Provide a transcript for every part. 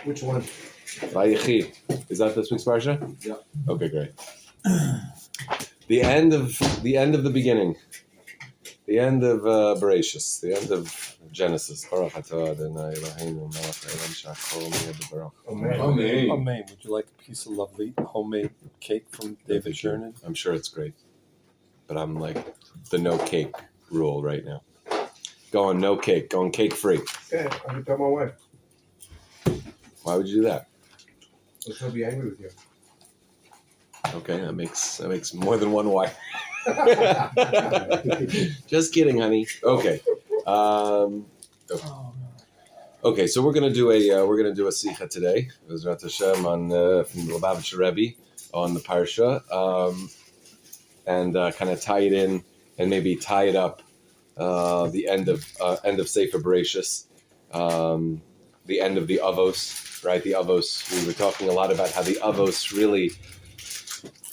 Which one? Vayechi. Is that this week's parsha? Yeah. Okay, great. The end of the beginning. The end of Bereshis. The end of Genesis. Baruch atah Adonai Eloheinu melech haolam she'akol nהיה b'dbaro. Amen. Amen. Would you like a piece of lovely homemade cake from David Jernan? I'm sure it's great. But I'm like the no cake rule right now. Going no cake. Going cake free. Okay, I can tell my wife. Why would you do that? She'll be angry with you. Okay, that makes more than one wife. Just kidding, honey. Okay. Okay, so we're gonna do a sicha today. Bezrat Hashem on from the Lubavitcher Rebbe on the parsha, and kind of tie it in and maybe tie it up the end of Sefer Bereshis, the end of the Avos, right? The Avos. We were talking a lot about how the Avos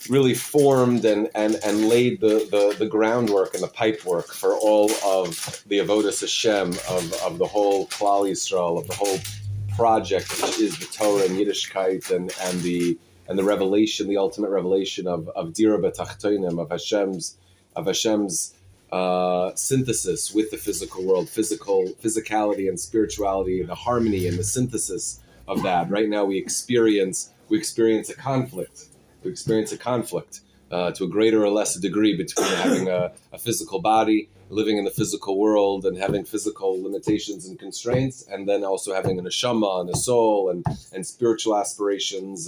really formed and laid the groundwork and the pipework for all of the Avodas Hashem of the whole Klal Yisrael, of the whole project, which is the Torah and Yiddishkeit and the revelation, the ultimate revelation of Dira B'Tachtonim, of Hashem's synthesis with the physical world, physicality and spirituality, the harmony and the synthesis of that. Right now we experience a conflict. We experience a conflict to a greater or less degree between having a physical body, living in the physical world, and having physical limitations and constraints, and then also having a neshama and a soul and spiritual aspirations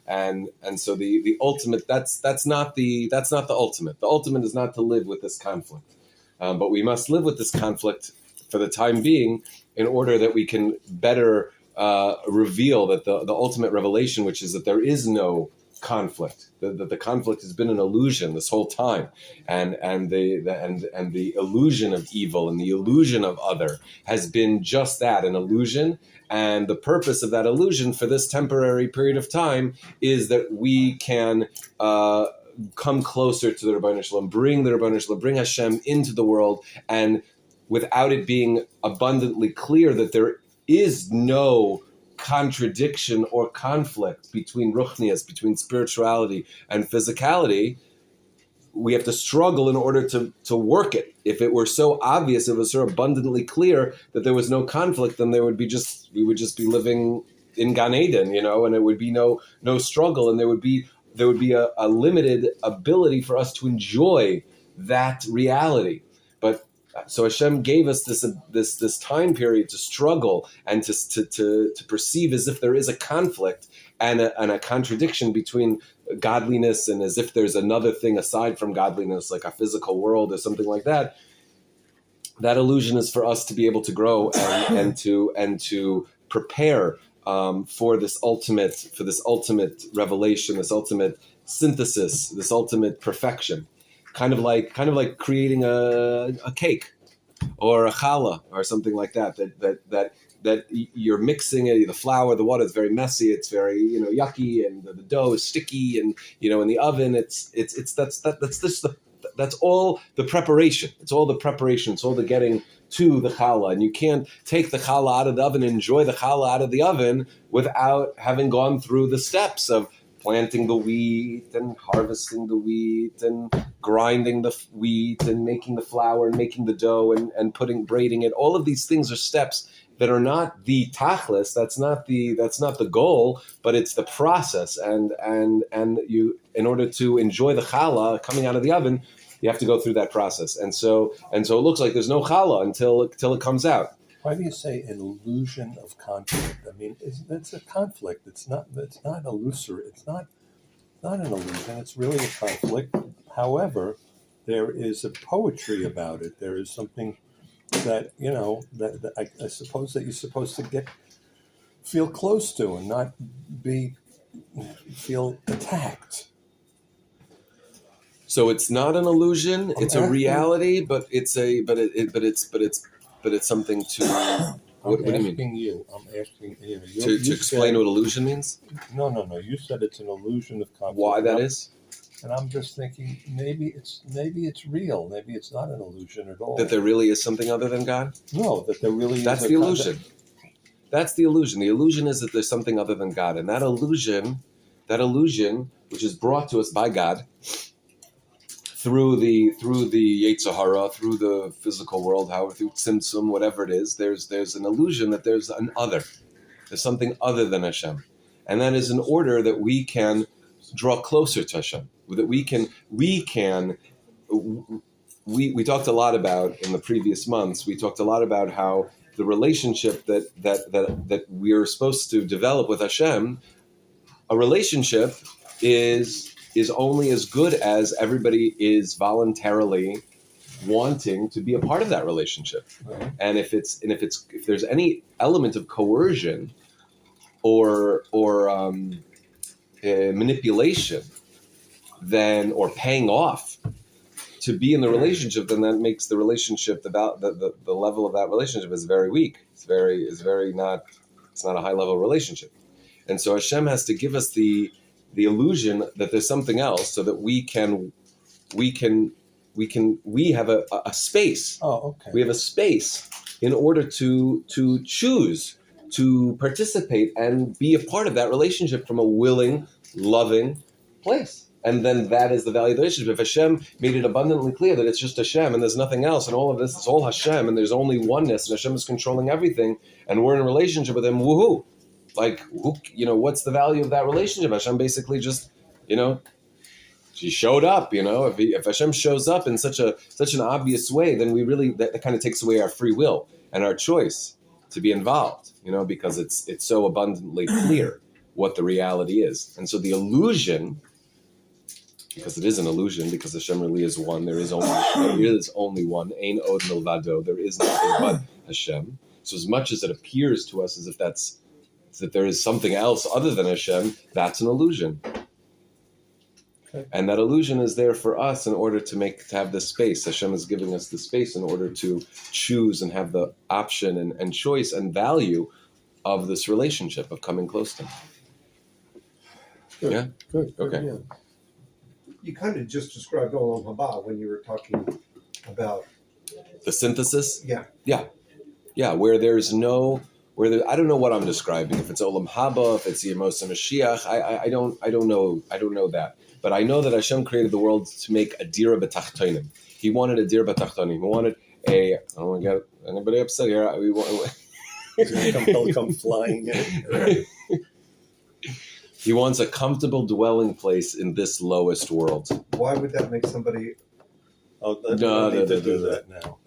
and so the ultimate that's not the ultimate. The ultimate is not to live with this conflict, but we must live with this conflict for the time being in order that we can better reveal that the ultimate revelation, which is that there is no conflict, that the conflict has been an illusion this whole time, and the illusion of evil and the illusion of other has been just that, an illusion. And the purpose of that illusion for this temporary period of time is that we can come closer to the Rebbeinu Shalom, bring Hashem into the world, and without it being abundantly clear that there is no contradiction or conflict between ruchnias, between spirituality and physicality, we have to struggle in order to work it. If it were so obvious, if it was so abundantly clear that there was no conflict, then we would just be living in Gan Eden, and it would be no struggle, and there would be a limited ability for us to enjoy that reality. But so Hashem gave us this time period to struggle and to perceive as if there is a conflict and a contradiction between godliness and as if there's another thing aside from godliness, like a physical world or something like that. That illusion is for us to be able to grow and to prepare for this ultimate revelation, this ultimate synthesis, this ultimate perfection. Kind of like creating a cake or a challah or something like that you're mixing it, the flour, the water is very messy, it's very yucky, and the dough is sticky, and in the oven that's all the preparation. It's all the preparation. It's all the getting to the challah, and you can't take the challah out of the oven and enjoy the challah out of the oven without having gone through the steps of planting the wheat and harvesting the wheat and grinding the wheat and making the flour and making the dough and braiding it. All of these things are steps that are not the tachlis. That's not the goal, but it's the process. And you, in order to enjoy the challah coming out of the oven, you have to go through that process. And so it looks like there's no challah until it comes out. Why do you say an illusion of conflict? I mean, that's a conflict. It's not illusory. It's not an illusion. It's really a conflict. However, there is a poetry about it. There is something that that I suppose that you're supposed to feel close to and not feel attacked. So it's not an illusion. It's a reality, but it's something to. What do you mean? I'm asking you. To explain what illusion means? No. You said it's an illusion of conflict. Why that is? And I'm just thinking maybe it's real. Maybe it's not an illusion at all. That there really is something other than God? No, that there really is. That's the illusion. That's the illusion. The illusion is that there's something other than God, and that illusion, which is brought to us by God through the Yetzer Hara, through the physical world, through Tzimtzum, whatever it is. There's an illusion that there's an other. There's something other than Hashem, and that is in order that we can draw closer to Hashem. That we talked a lot about in the previous months. We talked a lot about how the relationship that we are supposed to develop with Hashem, a relationship is only as good as everybody is voluntarily wanting to be a part of that relationship. Right. And if there's any element of coercion or manipulation, then or paying off to be in the relationship, then that makes the relationship the level of that relationship is very weak. It's not a high level relationship. And so Hashem has to give us the illusion that there's something else, so that we have a space. Oh, okay. We have a space in order to choose to participate and be a part of that relationship from a willing, loving place. And then that is the value of the relationship. If Hashem made it abundantly clear that it's just Hashem and there's nothing else, and all of this is all Hashem, and there's only oneness, and Hashem is controlling everything, and we're in a relationship with Him, woohoo! Like, what's the value of that relationship? Hashem basically just, she showed up. If Hashem shows up in such an obvious way, then that kind of takes away our free will and our choice to be involved. Because it's so abundantly clear what the reality is, and so the illusion. Because it is an illusion, because Hashem really is one. There is only one. Ein od milvado. There is nothing but Hashem. So as much as it appears to us as if that there is something else other than Hashem, that's an illusion. Okay. And that illusion is there for us in order to have this space. Hashem is giving us the space in order to choose and have the option and choice and value of this relationship, of coming close to Him. Good. Yeah? Good. Okay. Yeah. You kind of just described Olam Haba when you were talking about The synthesis? Yeah. Where I don't know what I'm describing. If it's Olam Haba, if it's the Yemos Moshiach, I don't know that. But I know that Hashem created the world to make a dira b'tachtonim. He wanted a dira b'tachtonim. He wanted I don't want to get anybody upset here. They'll come flying in. He wants a comfortable dwelling place in this lowest world. Why would that make somebody? Oh, No, need to do no. that now.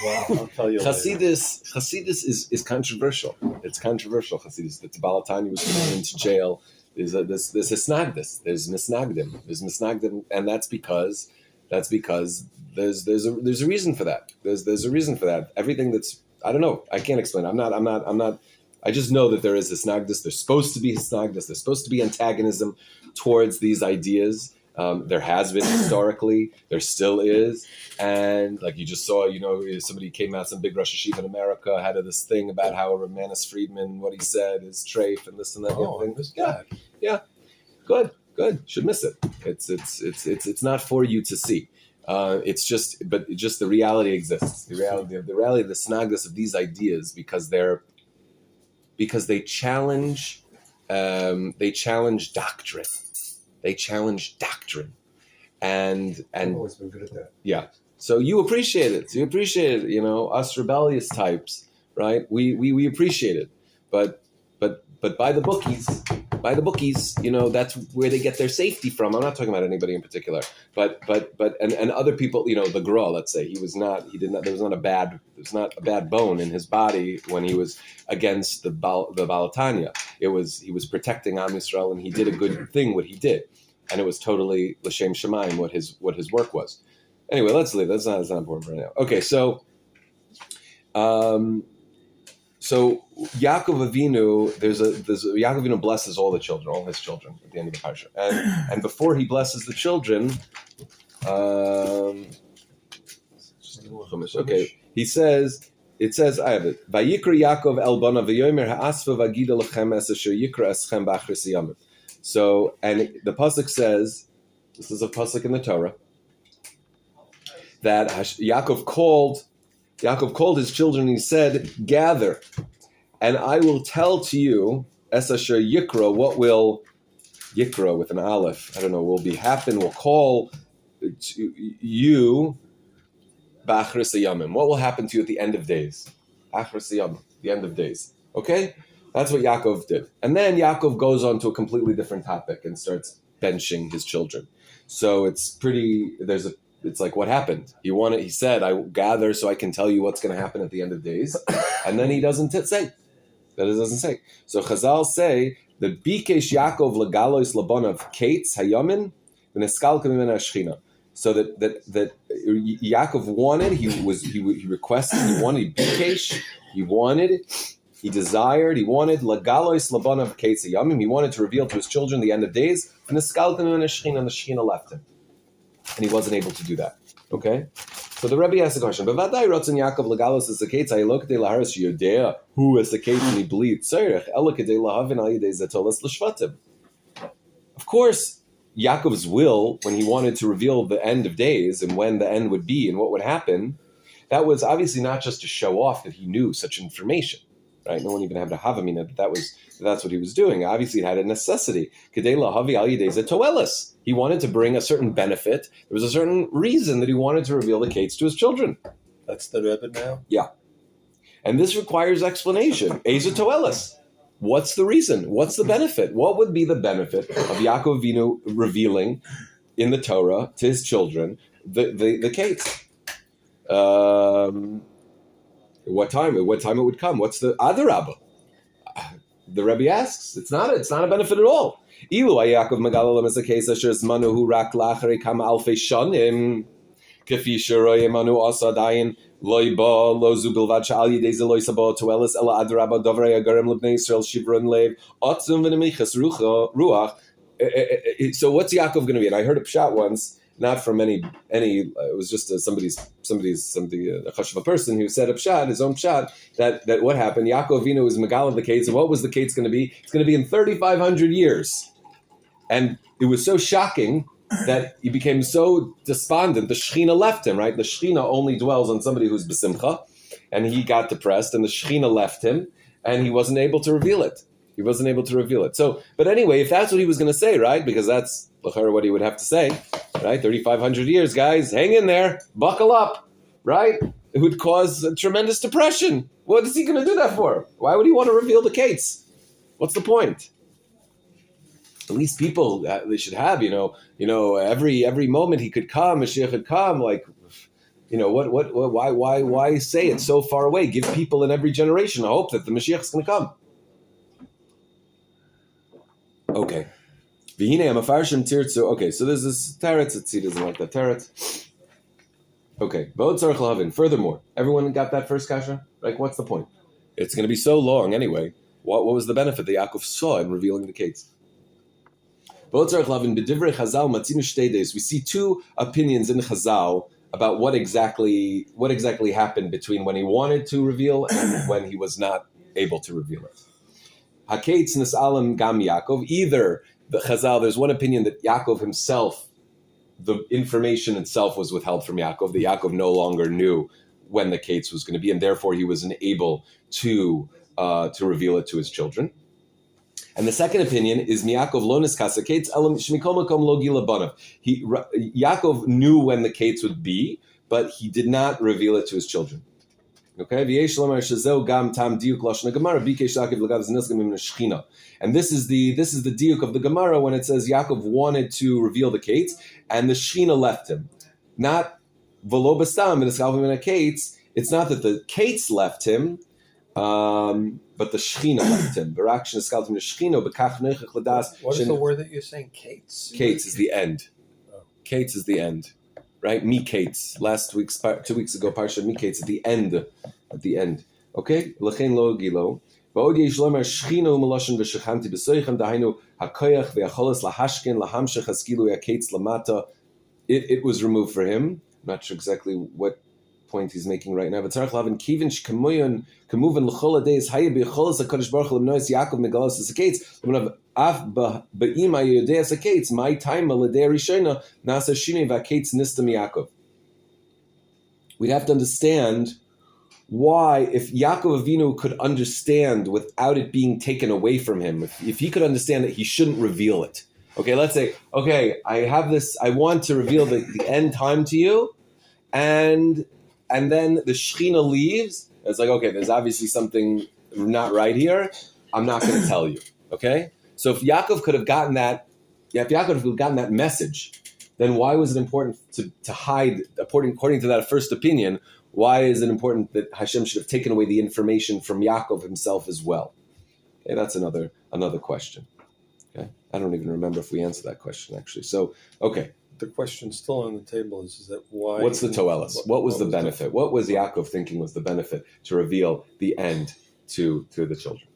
Wow, I'll tell you later. Chasidus is controversial. It's controversial. Chasidus. The Balatani was thrown into jail. There's hisnagdus. There's misnagdim, and that's because there's a reason for that. There's a reason for that. Everything that's, I don't know. I can't explain. I'm not. I just know that there is hisnagdus. There's supposed to be hisnagdus. There's supposed to be antagonism towards these ideas. There has been historically. There still is. And like you just saw, somebody came out, some big Rosh Hashiva in America, had this thing about how Romanus Friedman, what he said is treif and this and that. Oh, thing. Yeah. Good. Should miss it. It's not for you to see. It's just the reality exists. The reality of the snagdus of these ideas, because they challenge doctrine. They challenge doctrine, and I've always been good at that. Yeah. So you appreciate it. Us rebellious types, right? We appreciate it, but by the bookies, that's where they get their safety from. I'm not talking about anybody in particular, but other people, the Gra, let's say, there was not a bad bone in his body when he was against the Balatanya. He was protecting Am Yisrael, and he did a good thing, what he did. And it was totally l'shem shamayim what his work was. Anyway, let's leave. That's not important for right now. Okay, so Yaakov Avinu, Yaakov Avinu blesses all his children at the end of the parsha, and before he blesses the children, okay, it says, I have it. Vayikra Yaakov el banav v'yomer ha'asva v'agida lechem es asher yikra eschem b'achris yamim. So, and the pasuk says, this is a pasuk in the Torah, that Yaakov called his children. He said, "Gather, and I will tell to you, Es Asher Yikra, what will Yikra with an aleph, I don't know, will be happen, will call to you, B'achris Yamim. What will happen to you at the end of days? Achris Yamim, the end of days. Okay? That's what Yaakov did. And then Yaakov goes on to a completely different topic and starts benching his children. So it's like, what happened? He said, I gather so I can tell you what's going to happen at the end of days. And then he doesn't say. That it doesn't say. So Chazal say, the Bikesh Yaakov legalois labonav kates hayamin v'neskalka mimena shchina. So that Yaakov wanted, he requested, he wanted Bikesh, he desired, he wanted legalois labonav kates hayamim. He wanted to reveal to his children the end of days. V'neskalka mimena shchina, and the shchina left him, and he wasn't able to do that. Okay. So the Rebbe asked the question, Bavadai Rotzen Yaakov Legalos is the Kates, Ayelokade Laharis Yodea, who is the Kates and he bleeds, Tzarech, Elokade Lahavin Ayidei Zetolas L'Shvatim. Of course, Yaakov's will, when he wanted to reveal the end of days and when the end would be and what would happen, that was obviously not just to show off that he knew such information. Right? No one even had to have him, that's what he was doing. Obviously, it had a necessity. He wanted to bring a certain benefit. There was a certain reason that he wanted to reveal the Kates to his children. That's the Rebbe now? Yeah. And this requires explanation. Eza Toelis. What's the reason? What's the benefit? What would be the benefit of Yaakov Avinu revealing in the Torah to his children the Kates? What time it would come? What's the Adarabba? The Rebbe asks. It's not a benefit at all. Ilu Yaakov Megalalam is a case asher zmanu hu rak lachari kama alfei shanim kefi sheroyim anu asa dayin loy ba lo zu bilvad she'al yidei ze loy sabo toelis ela adarabba dovrei agarim lebnei Yisrael shivron lev otzum v'nemichas ruach. So what's Yaakov going to be? And I heard a pshat once. Not from any. It was just somebody's a chashuv a person who said a pshat, his own pshat, that what happened. Yaakov Avinu was megal of the Kates, and what was the Kates going to be? It's going to be in 3,500 years, and it was so shocking that he became so despondent. The Shechina left him. Right, the Shechina only dwells on somebody who's besimcha, and he got depressed, and the Shechina left him, and he wasn't able to reveal it. So, but anyway, if that's what he was going to say, right? Because that's what he would have to say, right? 3,500 years, guys, hang in there, buckle up, right? It would cause a tremendous depression. What is he going to do that for? Why would he want to reveal the Kates? What's the point? At least people, they should have, every moment he could come, Mashiach could come, like, why say it so far away? Give people in every generation a hope that the Mashiach is going to come. Okay. Okay, so there's this teretz. He doesn't like that teretz. Okay. Furthermore, everyone got that first kasha? Like, what's the point? It's going to be so long anyway. What was the benefit that Yaakov saw in revealing the Kates? We see two opinions in Chazal about what exactly happened between when he wanted to reveal and when he was not able to reveal it. Haketz Nisalam Gam Yaakov. Either the Chazal, there's one opinion that Yaakov himself, the information itself was withheld from Yaakov, that Yaakov no longer knew when the Kates was going to be, and therefore he wasn't able to reveal it to his children. And the second opinion is Yaakov lo niskasa Kates elam shmikol makom lo gila banav. Yaakov knew when the Kates would be, but he did not reveal it to his children. Okay, and this is the diuk of the Gemara when it says Yaakov wanted to reveal the Kates and the Shechina left him. Not v'lo b'stam v'neskalvim in a Kates. It's not that the Kates left him, but the Shechina left him. What is the word that you're saying? Kates. Kates is the end. Kates is the end. Right, Mi Kates. 2 weeks ago, Parsha Mi Kates at the end. Okay, Lechein lo gilo. Va'od yesh lomer shchino u'meloshen v'shechanti b'soichem dahainu hakoyach v'yacholas lahashkin lahamshech haskilu yakeitz lamata. It was removed for him. I'm not sure exactly what point he's making right now. But tzarich lavin kivin shkamuyon kamuvan l'chol adeis hayeh b'yacholas hakadosh baruch hu l'mnois Yaakov megalos hasakeitz l'manav af ba'ima yodei hasakeitz my time l'dei rishona nasa shinei v'akeitz nistam Yaakov. We'd have to understand why, if Yaakov Avinu could understand without it being taken away from him, if he could understand that he shouldn't reveal it. Okay, let's say, okay, I want to reveal the end time to you, and then the Shekhinah leaves. It's like, okay, there's obviously something not right here. I'm not going to tell you. Okay, so if Yaakov could have gotten that, message, then why was it important to hide? According to that first opinion, why is it important that Hashem should have taken away the information from Yaakov himself as well? Okay, that's another question. Okay, I don't even remember if we answered that question actually. So, okay. The question still on the table is that why? What's the toelis? What was the benefit? What was Yaakov thinking was the benefit to reveal the end to the children?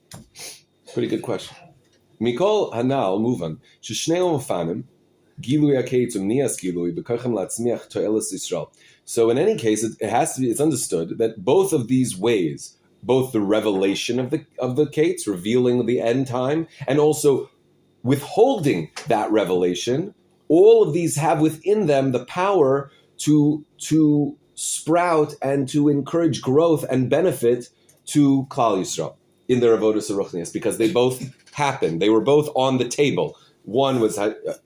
Pretty good question. Mikol Hanal Muvan Shishneim Ufanim Gilui Akeitum Nias Gilui Bekachem Latzmiach Toelis Yisrael. So in any case, it's understood that both of these ways, both the revelation of the Kates, revealing the end time, and also withholding that revelation, all of these have within them the power to sprout and to encourage growth and benefit to Klal Yisrael in their avodas haruchnias, because they both happened. They were both on the table. One was Yaakov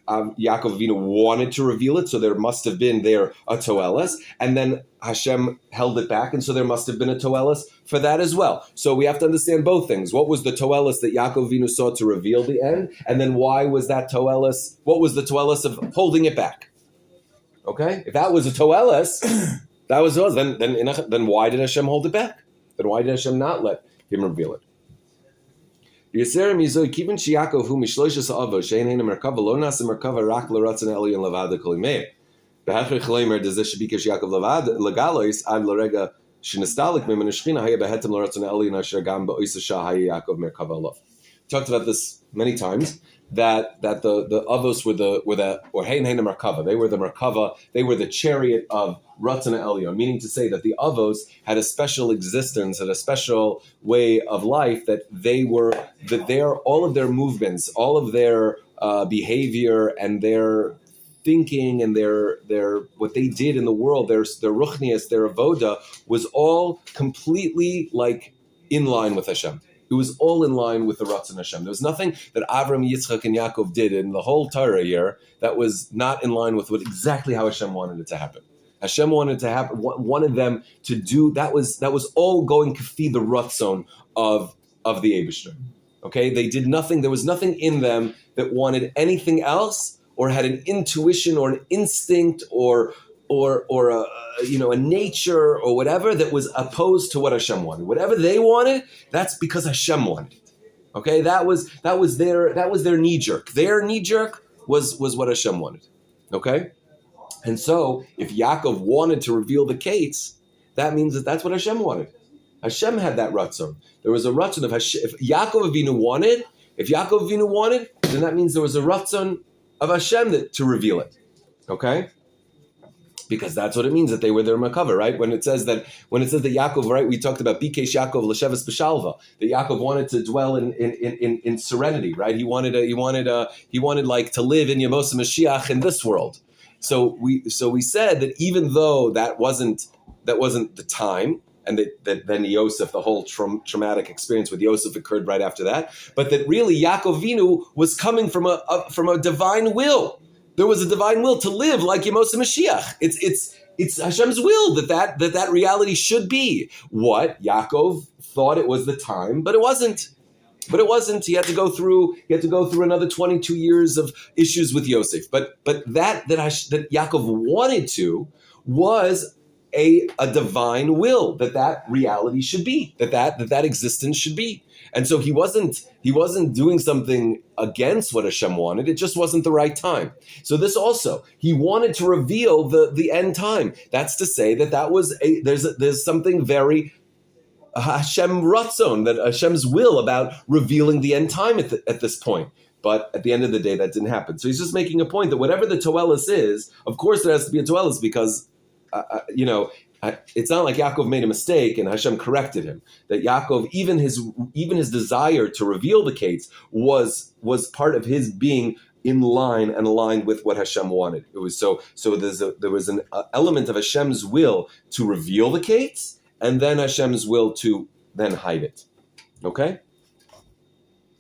Avinu wanted to reveal it, so there must have been there a toelis, and then Hashem held it back, and so there must have been a toelis for that as well. So we have to understand both things. What was the toelis that Yaakov Avinu saw to reveal the end, and then why was that toelis? What was the toelis of holding it back? Okay, if that was a toelis, that was us. Then why did Hashem hold it back? Then why did Hashem not let him reveal it? Yisrael mizoy kiven sheyakov hu mishloishes avos shein heina merkava lo nasa merkava rak l'ratzon elyon levada kolimei. Behachich leimer does this bikash Yaakov levad legalois ad l'rega shenistalik mim neshchina haya behetem l'ratzon elyon asher gam beoisa shahaya Yaakov merkava lo. Talked about this many times. That the avos were the or hein heina merkava. They were the merkava. They were the chariot of Ratzon Elyon, meaning to say that the avos had a special existence, had a special way of life, that all of their movements, all of their behavior and their thinking and their what they did in the world, their ruchnias, their avoda, was all completely like in line with Hashem. It was all in line with the Ratzon Hashem. There was nothing that Avram, Yitzchak, and Yaakov did in the whole Torah here that was not in line with exactly how Hashem wanted it to happen. Hashem wanted them to do that was all going to feed the Ratzon of the Eibishter. Okay, they did nothing. There was nothing in them that wanted anything else, or had an intuition or an instinct or a nature or whatever that was opposed to what Hashem wanted. Whatever they wanted, that's because Hashem wanted it. Okay, that was their knee jerk. Their knee jerk was what Hashem wanted. Okay, and so if Yaakov wanted to reveal the Kates, that means that's what Hashem wanted. Hashem had that ratzon. There was a ratzon of Hashem. If Yaakov Avinu wanted, then that means there was a ratzon of Hashem to reveal it. Okay. Because that's what it means that they were their makava, right? When it says that Yaakov, right? We talked about Bikesh Yaakov l'sheves b'shalva. That Yaakov wanted to dwell in serenity, right? He wanted like to live in Yemos Moshiach in this world. So we said that even though that wasn't the time, and that then Yosef, the whole traumatic experience with Yosef occurred right after that, but that really Yaakov Avinu was coming from a divine will. There was a divine will to live like Yemos Mashiach. It's Hashem's will that reality should be what Yaakov thought it was the time, but it wasn't. He had to go through another 22 years of issues with Yosef. But that Yaakov wanted to was a divine will that reality should be, that existence should be. And so he wasn't doing something against what Hashem wanted. It just wasn't the right time. So this also, he wanted to reveal the end time. That's to say that was there's something very Hashem Ratzon, that Hashem's will about revealing the end time at this point. But at the end of the day, that didn't happen. So he's just making a point that whatever the toelis is, of course there has to be a toelis, because it's not like Yaakov made a mistake and Hashem corrected him. That Yaakov, even his desire to reveal the Kates was part of his being in line and aligned with what Hashem wanted. It was so there was an element of Hashem's will to reveal the Kates, and then Hashem's will to then hide it. Okay?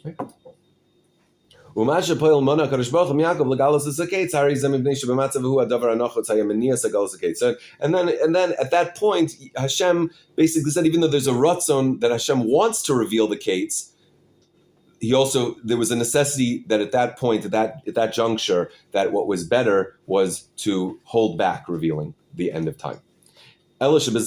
And then at that point, Hashem basically said, even though there's a ratzon that Hashem wants to reveal the kates, there was a necessity that at that point, at that juncture, that what was better was to hold back revealing the end of time. So in this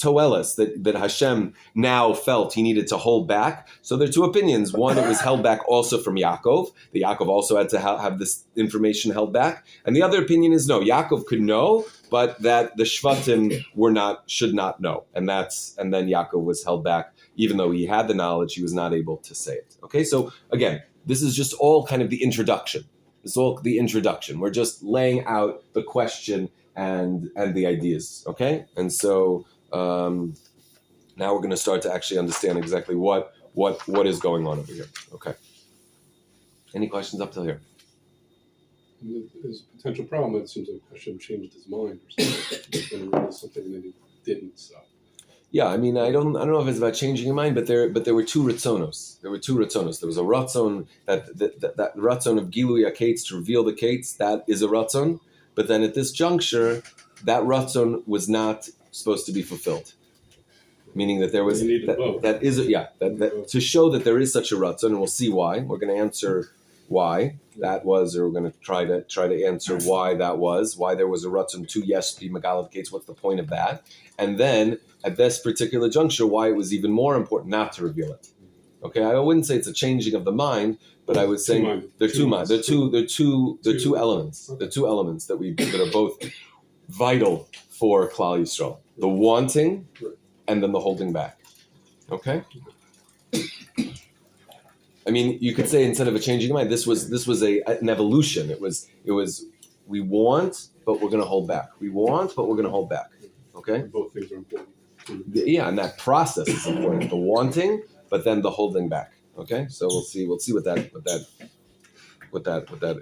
toelis that Hashem now felt he needed to hold back. So there are two opinions. One, it was held back also from Yaakov. The Yaakov also had to have this information held back. And the other opinion is no, Yaakov could know, but that the Shvatim should not know. And then Yaakov was held back, even though he had the knowledge, he was not able to say it. Okay, so again, this is just all kind of the introduction. It's all the introduction. We're just laying out the question and the ideas, okay? And so now we're going to start to actually understand exactly what is going on over here, okay? Any questions up till here? There's a potential problem. It seems like Hashem changed his mind or something. Then it was something that he didn't. So. Yeah, I mean, I don't know if it's about changing your mind, but there were two ratzonos. There was a ratzon that ratzon of Gilui HaKates to reveal the Kates. That is a ratzon, but then at this juncture, that ratzon was not supposed to be fulfilled. Meaning that there was to show that there is such a ratzon, and we'll see why. We're going to answer why that was, or we're going to try to answer why that was, why there was a ratzon to be Megal HaKates. What's the point of that? And then at this particular juncture, why it was even more important not to reveal it. Okay, I wouldn't say it's a changing of the mind, but I would say they're two minds. They're two elements. The two elements that are both vital for Klal Yisrael: the wanting, and then the holding back. Okay. I mean, you could say instead of a changing of mind, this was an evolution. It was we want, but we're going to hold back. We want, but we're going to hold back. Okay. Both things are important. Yeah, and that process is important. The wanting, but then the holding back. Okay, so we'll see what that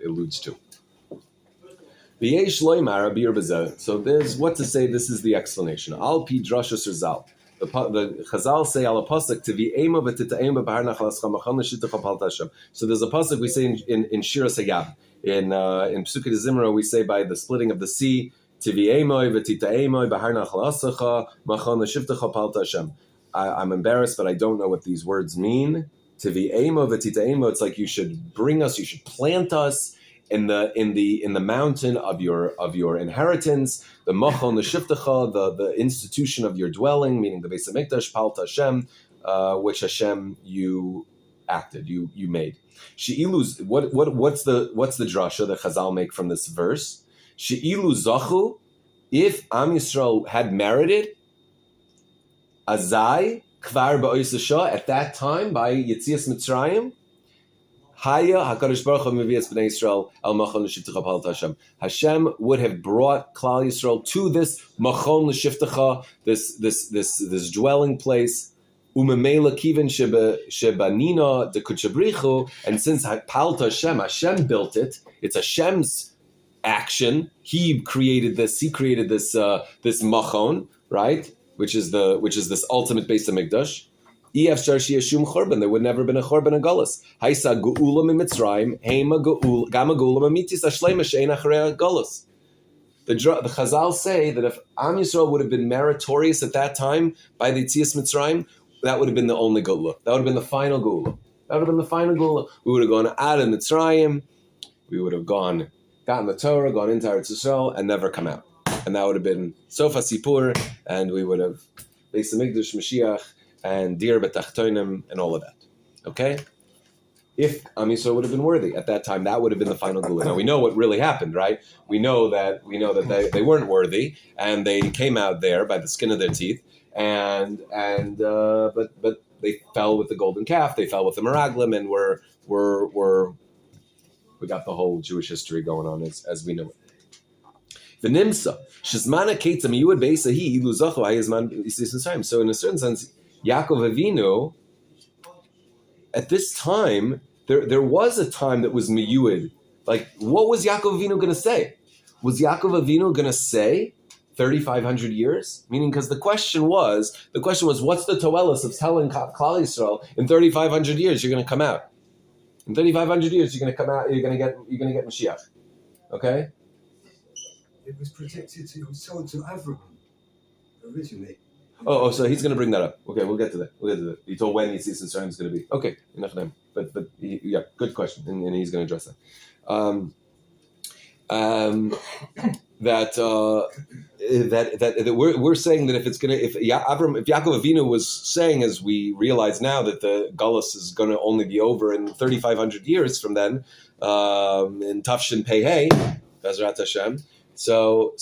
alludes to. So there's what to say. This is the explanation. Al pi drasha Zal. The Chazal say al pasuk to v'ema v'tita'ema b'har nachal ascham machal neshitach apal tashem. So there's a pasuk we say in Shira Sayab. In Psukei Zimra we say by the splitting of the sea. I'm embarrassed, but I don't know what these words mean. It's like you should bring us, you should plant us in the mountain of your inheritance, the machon l'shivtecha, the institution of your dwelling, meaning the Beis Hamikdash, Pal Hashem, which Hashem you acted, you made. She'ilus, what's the drasha that Chazal make from this verse? She'ilu zachu, if Am Yisrael had merited, azai kvar ba'oisasha, at that time by Yetzias Mitzrayim, haya hakadosh baruch hu mevias bnei Yisrael al machon l'shivtecha pal Hashem. Hashem would have brought Klal Yisrael to this machon l'shivtecha, this dwelling place. Umemela kiven shebanina de kuchabrichu, and since pal Hashem built it, it's Hashem's action. He created this machon, right? Which is this ultimate Beis Hamikdash. Efshar sheyashum chorban. There would never been a chorban and galus. Haisa geula mimitzrayim hema geula gama geula mamitis ashleima shein acharei galus. The Chazal say that if Am Yisrael would have been meritorious at that time by the Yetzias Mitzrayim, that would have been the only geula. That would have been the final geula. We would have gone out of Mitzrayim. We would have gotten the Torah, gone into Eretz Yisrael, and never come out. And that would have been Sofa Sipur, and we would have Beis Hamikdash, Moshiach, and Dir B'Tachtonim, and all of that. Okay? If Am Yisrael would have been worthy at that time, that would have been the final Gula. Now we know what really happened, right? We know that they weren't worthy, and they came out there by the skin of their teeth, but they fell with the golden calf, they fell with the Meraglim, and we got the whole Jewish history going on as we know it. The Nimsa, Shizmana Ketzam Yud Beisahi Iluzacho Hayizman Isis Mitzrayim. So in a certain sense, Yaakov Avinu, at this time, there was a time that was miyuid. Like, what was Yaakov Avinu going to say? Was Yaakov Avinu going to say 3,500 years? Meaning, because the question was, what's the toelis of telling Klal Yisrael in 3,500 years you're going to come out? In 3,500 years you're going to come out. You're going to get Moshiach. Okay. It was predicted. It was told to Abraham originally. Oh, so he's going to bring that up. Okay, we'll get to that. He told when Yitzis Mitzrayim is going to be. Okay, but yeah, good question, and he's going to address that. That we're saying that if Yaakov Avinu was saying, as we realize now, that the Gullus is going to only be over in 3,500 years from then, in Tafshin Pei Hey, Bezrat Hashem. So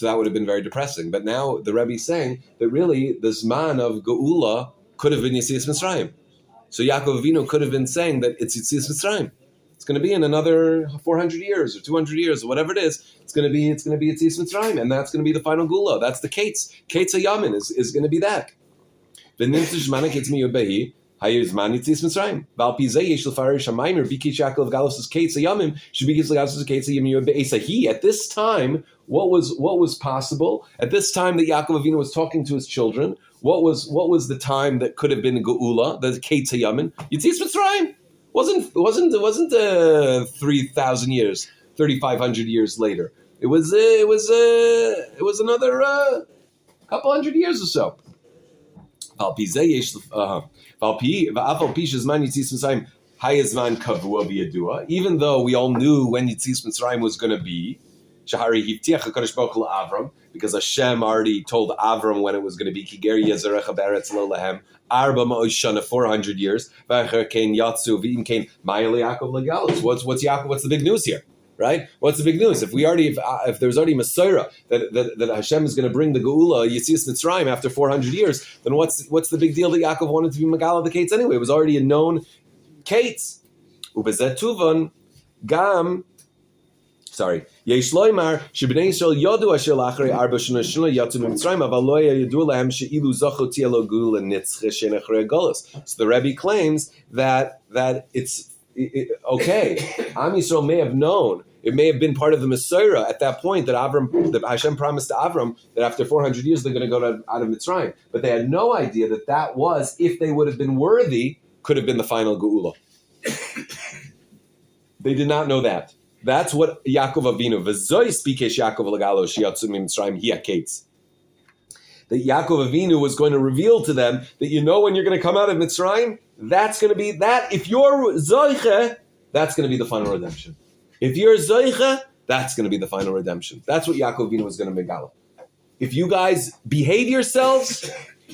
that would have been very depressing. But now the Rebbe is saying that really the Zman of Geula could have been Yetzias Mitzrayim. So Yaakov Avinu could have been saying that it's Yetzias Mitzrayim. It's going to be in another 400 years or 200 years or whatever it is. It's going to be Yetzias Mitzrayim, and that's going to be the final Geula. That's the Kates. Kates HaYamin is going to be that. Hayir Zman Yetzias Mitzrayim. Val Pizei Yesh Lefarish Hamaymer Bikish Yaakov Galus Kates HaYamim should be Galus Kates HaYamim Be'esa. He at this time, what was possible at this time that Yaakov Avinu was talking to his children? What was the time that could have been Geula, the Kates HaYamim? Yetzias Mitzrayim wasn't 3,000 years, 3,500 years later. It was another couple hundred years or so. Even though we all knew when Yetzias Mitzrayim was going to be, because Hashem already told Avram when it was going to be, 400 years. What's the big news here? Right? What's the big news? If there's already Masorah that Hashem is going to bring the Geula Yetzias Mitzrayim after 400 years, then what's the big deal that Yaakov wanted to be Megala the Kates anyway? It was already a known Kates. Ubezet Tuvan Gam. Sorry. Yesh loymar shebnei Yisrael yodu asher lachrei arba shana yatzu mitzrayim aval lo yadu lahem sheilu zachu tielo gula nitzche shenachrei golus. So the Rebbe claims that it's okay. Am Yisrael may have known. It may have been part of the Masorah at that point that Hashem promised to Avram that after 400 years they're going to go out of Mitzrayim. But they had no idea that was, if they would have been worthy, could have been the final Geula. They did not know that. That's what Yaakov Avinu, v'zoi spikesh Yaakov l'galo sheyatzu mitzrayim hi hakates. That Yaakov Avinu was going to reveal to them that when you're going to come out of Mitzrayim, that's going to be that. If you're zoiche, that's going to be the final redemption. If you're zoiche, that's going to be the final redemption. That's what Yaakov Avinu was going to megala. If you guys behave yourselves,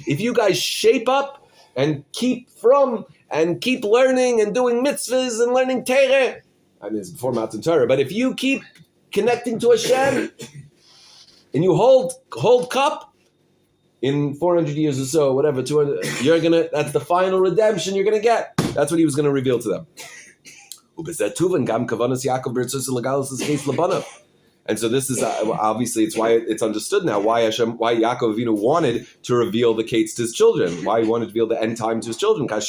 if you guys shape up and keep learning and doing mitzvahs and learning Torah. I mean, it's before Matan Torah, but if you keep connecting to Hashem and you hold cup in 400 years or so, whatever, 200, that's the final redemption you're going to get. That's what he was going to reveal to them. And so this is obviously it's why it's understood now why Yaakov Avinu wanted to reveal the Kates to his children, why he wanted to reveal the end time to his children. That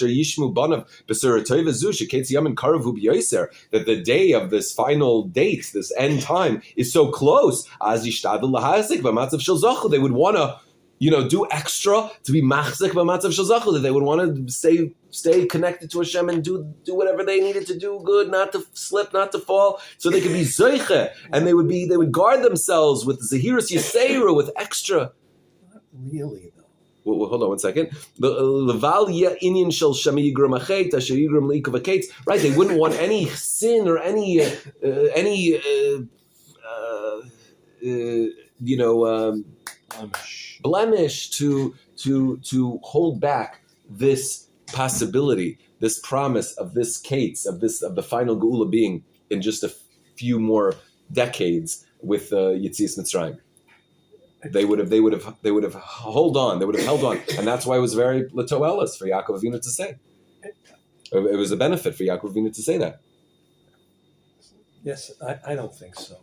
the day of this final date, this end time, is so close. They would want to, do extra to be machzik b'matzav shel zachu, that they would want to stay connected to Hashem and do whatever they needed to do good, not to slip, not to fall, so they could be zoiche, and they would guard themselves with zehirus yiseiru, with extra. Not really, though. Well, hold on one second. Right, they wouldn't want any sin or any blemish to hold back this possibility, this promise of this Kates, of the final Geula being in just a few more decades with Yetzias Mitzrayim. They would have held on, and that's why it was very latoelis for Yaakov Avinu to say. It was a benefit for Yaakov Avinu to say that. Yes, I don't think so.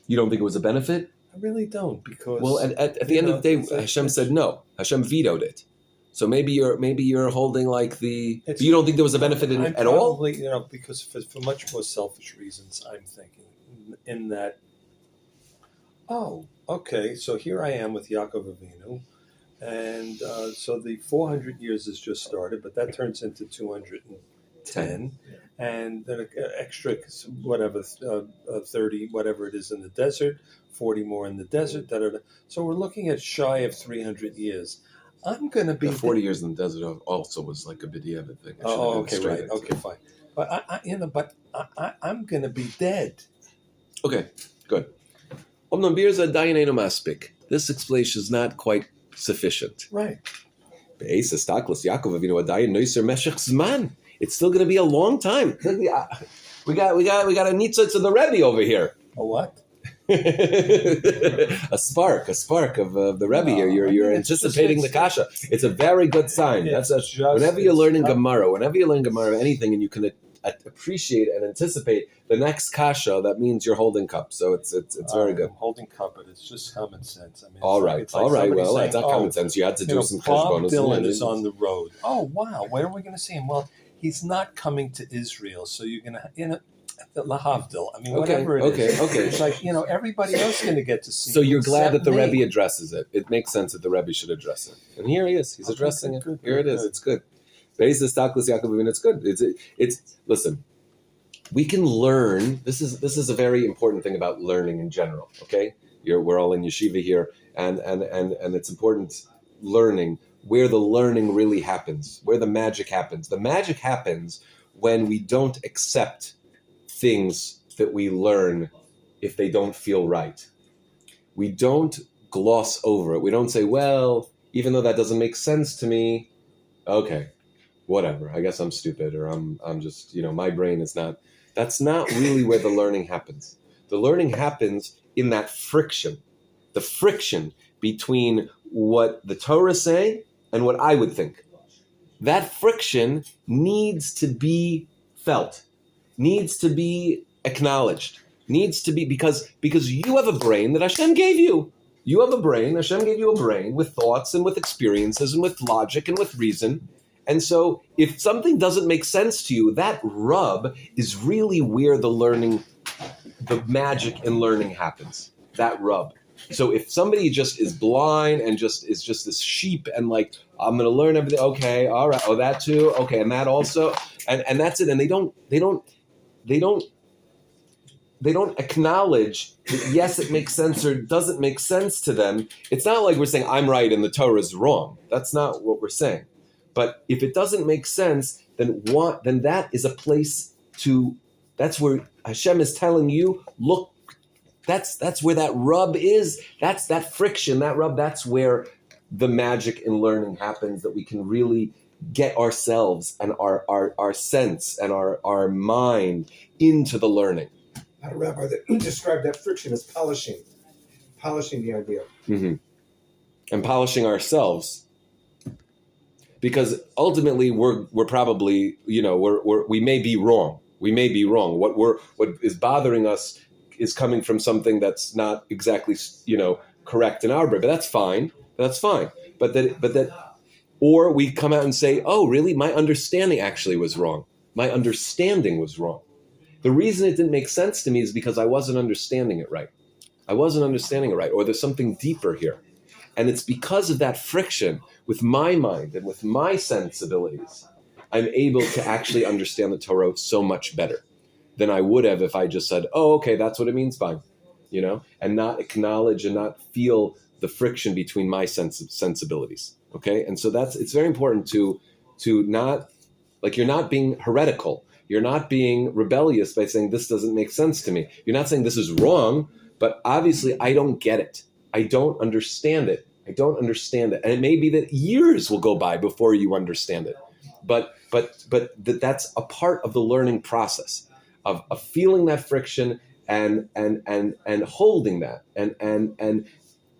You don't think it was a benefit? I really don't, because... Well, at the end of the day, Hashem said no. Hashem vetoed it. So maybe you're holding like the. It's- You don't think there was a benefit I'm at all? probably, because for much more selfish reasons, I'm thinking in that. Oh, okay. So here I am with Yaakov Avinu, and so the 400 years has just started, but that turns into 210, and then an extra whatever 30, whatever it is in the desert, 40 more in the desert. Da, da, da. So we're looking at shy of 300 years. I'm going to be The 40 years in the desert also was like a b'diavad thing. It should have Oh, been okay, straight right. into- Okay, fine. But I'm going to be dead. Okay, good. Omnam birza dayanenu maspik. This explanation is not quite sufficient. Right. Be'es estaklos Yaakov Avinu adayin noiser meshech zman. It's still going to be a long time. We got a nitzah to the Rebbe over here. A what? a spark of the Rebbe here. You're it's anticipating just- the kasha. It's a very good sign. Whenever you're learning Gemara, anything, and you can appreciate and anticipate the next kasha, that means you're holding cup. So it's very good. I'm holding cup, but it's just common sense. I mean, All right. somebody Well, saying, it's not common sense. You had to do some Bob cheshbonos. Dylan is on the road. Oh wow, where are we going to see him? Well, he's not coming to Israel, so you're going to Lahavdil. I mean, whatever it is. Okay. It's like everybody else is going to get to see. So him you're glad that except the me. Rebbe addresses it. It makes sense that the Rebbe should address it. And here he is. He's Okay, addressing it. good, Here it is. good. It's good. Basis Taklis Yaakov Avinu. It's good. It's listen. We can learn. This is a very important thing about learning in general. Okay, we're all in yeshiva here, and it's important learning where the learning really happens, where the magic happens. The magic happens when we don't accept things that we learn if they don't feel right. We don't gloss over it. We don't say, well, even though that doesn't make sense to me, okay, whatever. I guess I'm stupid, or I'm just, my brain is not. That's not really where the learning happens. The learning happens in that friction, the friction between what the Torah is saying and what I would think. That friction needs to be felt, needs to be acknowledged, needs to be because you have a brain that Hashem gave you. You have a brain. Hashem gave you a brain with thoughts and with experiences and with logic and with reason. And so if something doesn't make sense to you, that rub is really where the magic in learning happens. That rub. So if somebody just is blind and is just this sheep and like, I'm going to learn everything. Okay. All right. Oh, that too. Okay. And that also. And that's it. And they don't acknowledge that yes, it makes sense or doesn't make sense to them. It's not like we're saying I'm right and the Torah is wrong. That's not what we're saying. But if it doesn't make sense, then that is a place that's where Hashem is telling you, look, that's where that rub is. That's that friction, that rub, that's where the magic in learning happens, that we can really get ourselves and our sense and our mind into the learning. I had a rabbi that described that friction as polishing the idea. Mm-hmm. And polishing ourselves. Because ultimately we're probably, we may be wrong. We may be wrong. What is bothering us is coming from something that's not exactly, correct in our brain. But that's fine. Or we come out and say, oh, really? My understanding actually was wrong. My understanding was wrong. The reason it didn't make sense to me is because I wasn't understanding it right. Or there's something deeper here. And it's because of that friction with my mind and with my sensibilities, I'm able to actually understand the Torah so much better than I would have if I just said, oh, okay, that's what it means, fine. And not acknowledge and not feel the friction between my sensibilities. Okay. And so it's very important to not, like, you're not being heretical. You're not being rebellious by saying this doesn't make sense to me. You're not saying this is wrong, but obviously I don't get it. I don't understand it. And it may be that years will go by before you understand it. But that's a part of the learning process of feeling that friction and holding that. And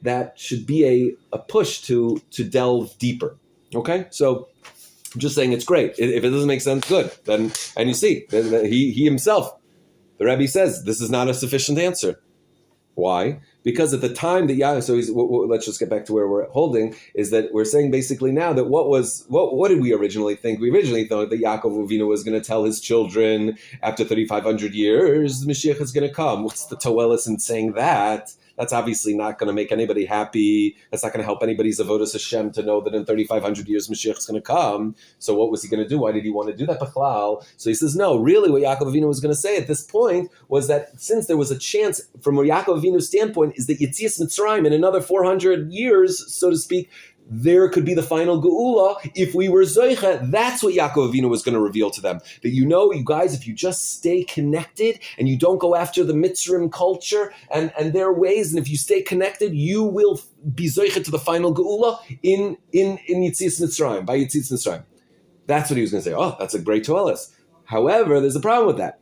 that should be a push to delve deeper. Okay? So I'm just saying it's great. If it doesn't make sense, good. Then, and you see, he himself, the Rebbe says, this is not a sufficient answer. Why? Because at the time that Yaakov, so let's just get back to where we're holding, is that we're saying basically now that what did we originally think? We originally thought that Yaakov Avinu was going to tell his children after 3,500 years, the Mashiach is going to come. What's the Toelis in saying that? That's obviously not going to make anybody happy. That's not going to help anybody's avodas Hashem to know that in 3,500 years Mashiach is going to come. So what was he going to do? Why did he want to do that? B'chlal? So he says, no, really what Yaakov Avinu was going to say at this point was that since there was a chance, from a Yaakov Avinu's standpoint, is that Yetzias Mitzrayim in another 400 years, so to speak, there could be the final geula. If we were Zoicha, that's what Yaakov Avinu was going to reveal to them. That you guys, if you just stay connected and you don't go after the Mitzrim culture and their ways, and if you stay connected, you will be Zoicha to the final geula in Yetzias Mitzrayim, by Yetzias Mitzrayim. That's what he was going to say. Oh, that's a great toelis. However, there's a problem with that.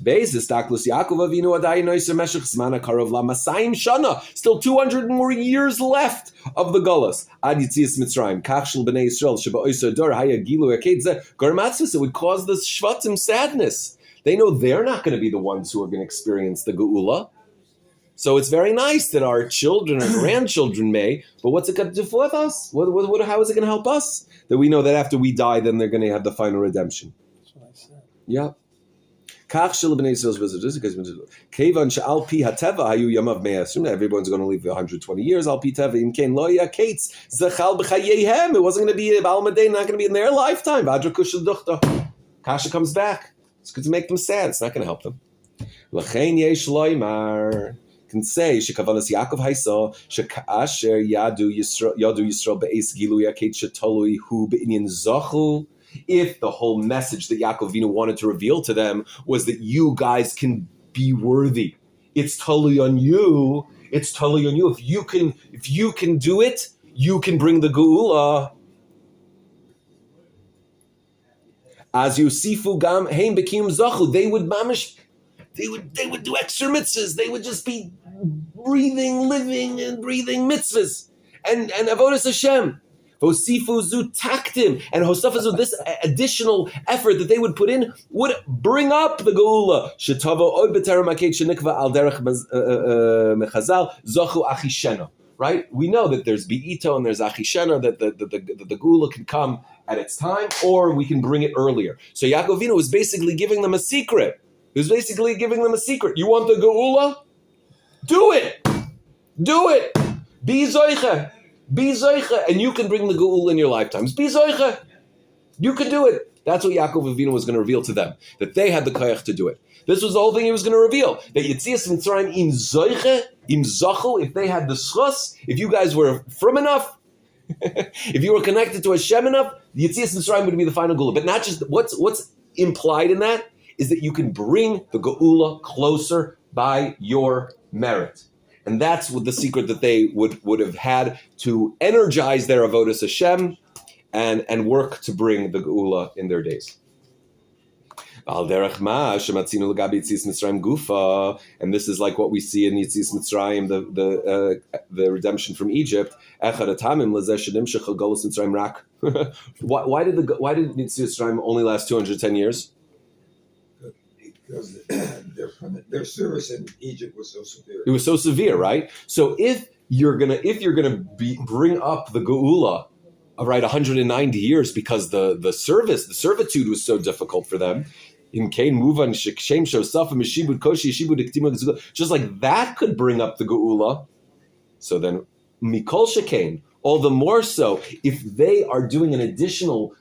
Basis Taklus Yaakov Avinu Adai Noiser Meshach Zmana Karov La Masayim Shana. Still 200 more years left of the Gullus. Ad Yitzias Mitzrayim. Kachshel Bnei Yisrael Sheba Oyser Dor Haya Gilu Aked Zeh Garmatzvus. It would cause the Shvatim sadness. They know they're not going to be the ones who are going to experience the Geula. So it's very nice that our children or grandchildren may, but what's it going to do for us? How is it going to help us? That we know that after we die, then they're going to have the final redemption. That's what I said. Yeah. Everyone's going to live 120 years. It wasn't going to be not going to be in their lifetime. Kasha comes back. It's going to make them sad. It's not going to help them. Can say shekavanas Yaakov Haisa shekasher yadu Yisrael be'es gilu yaket shetolui hu be'inyan zachu. If the whole message that Yaakov Avinu wanted to reveal to them was that you guys can be worthy, it's totally on you. It's totally on you. If you can do it, you can bring the geula. As Yosifu gam hein bekim zachu, they would mamish. They would do extra mitzvahs. They would just be living and breathing mitzvahs and avodas Hashem. Vosifu zu taktim, and hosafazu, this additional effort that they would put in would bring up the geula. Shetavo oy b'terem aked shenikva al derech mechazal zochu achishena. Right? We know that there's bi'ito and there's achishena, that the geula can come at its time, or we can bring it earlier. So Yaakov Avinu was basically giving them a secret. He was basically giving them a secret. You want the geula? Do it. Do it. Be zoicha. Be zoicha. And you can bring the geula in your lifetimes. Be zoicha. You can do it. That's what Yaakov Avinu was going to reveal to them. That they had the koyach to do it. This was the whole thing he was going to reveal. That Yetzias Mitzrayim im zoicha, im zachu, if they had the schus, if you guys were from enough, if you were connected to Hashem enough, Yetzias Mitzrayim would be the final geula. But not just, what's implied in that is that you can bring the geula closer by your merit. And that's what the secret that they would have had to energize their avodas Hashem and work to bring the geula in their days. And this is like what we see in Yetzias Mitzrayim, the redemption from Egypt. Why did Yetzias Mitzrayim only last 210 years? Because their service in Egypt was so severe. It was so severe, right? So if you're gonna bring up the geula, right, 190 years because the servitude was so difficult for them. In Kain Muvan Shekshem Shosaf and Meshibud Koshi Shibud Iktima, just like that could bring up the geula. So then Mikol Shekain, all the more so if they are doing an additional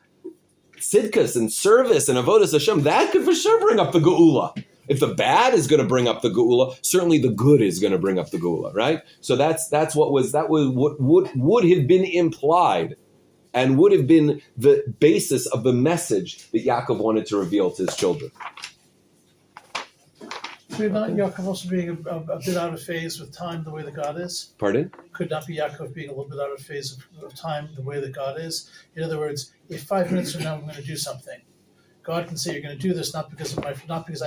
tzidkas and service and avodas Hashem, that could for sure bring up the geula. If the bad is going to bring up the geula, certainly the good is going to bring up the geula, right? So that's what would have been implied, and would have been the basis of the message that Yaakov wanted to reveal to his children. Could not Yaakov also being a bit out of phase with time the way that God is? Pardon? Could not be Yaakov being a little bit out of phase of time the way that God is? In other words, if 5 minutes from now I'm going to do something, God can say you're going to do this not because I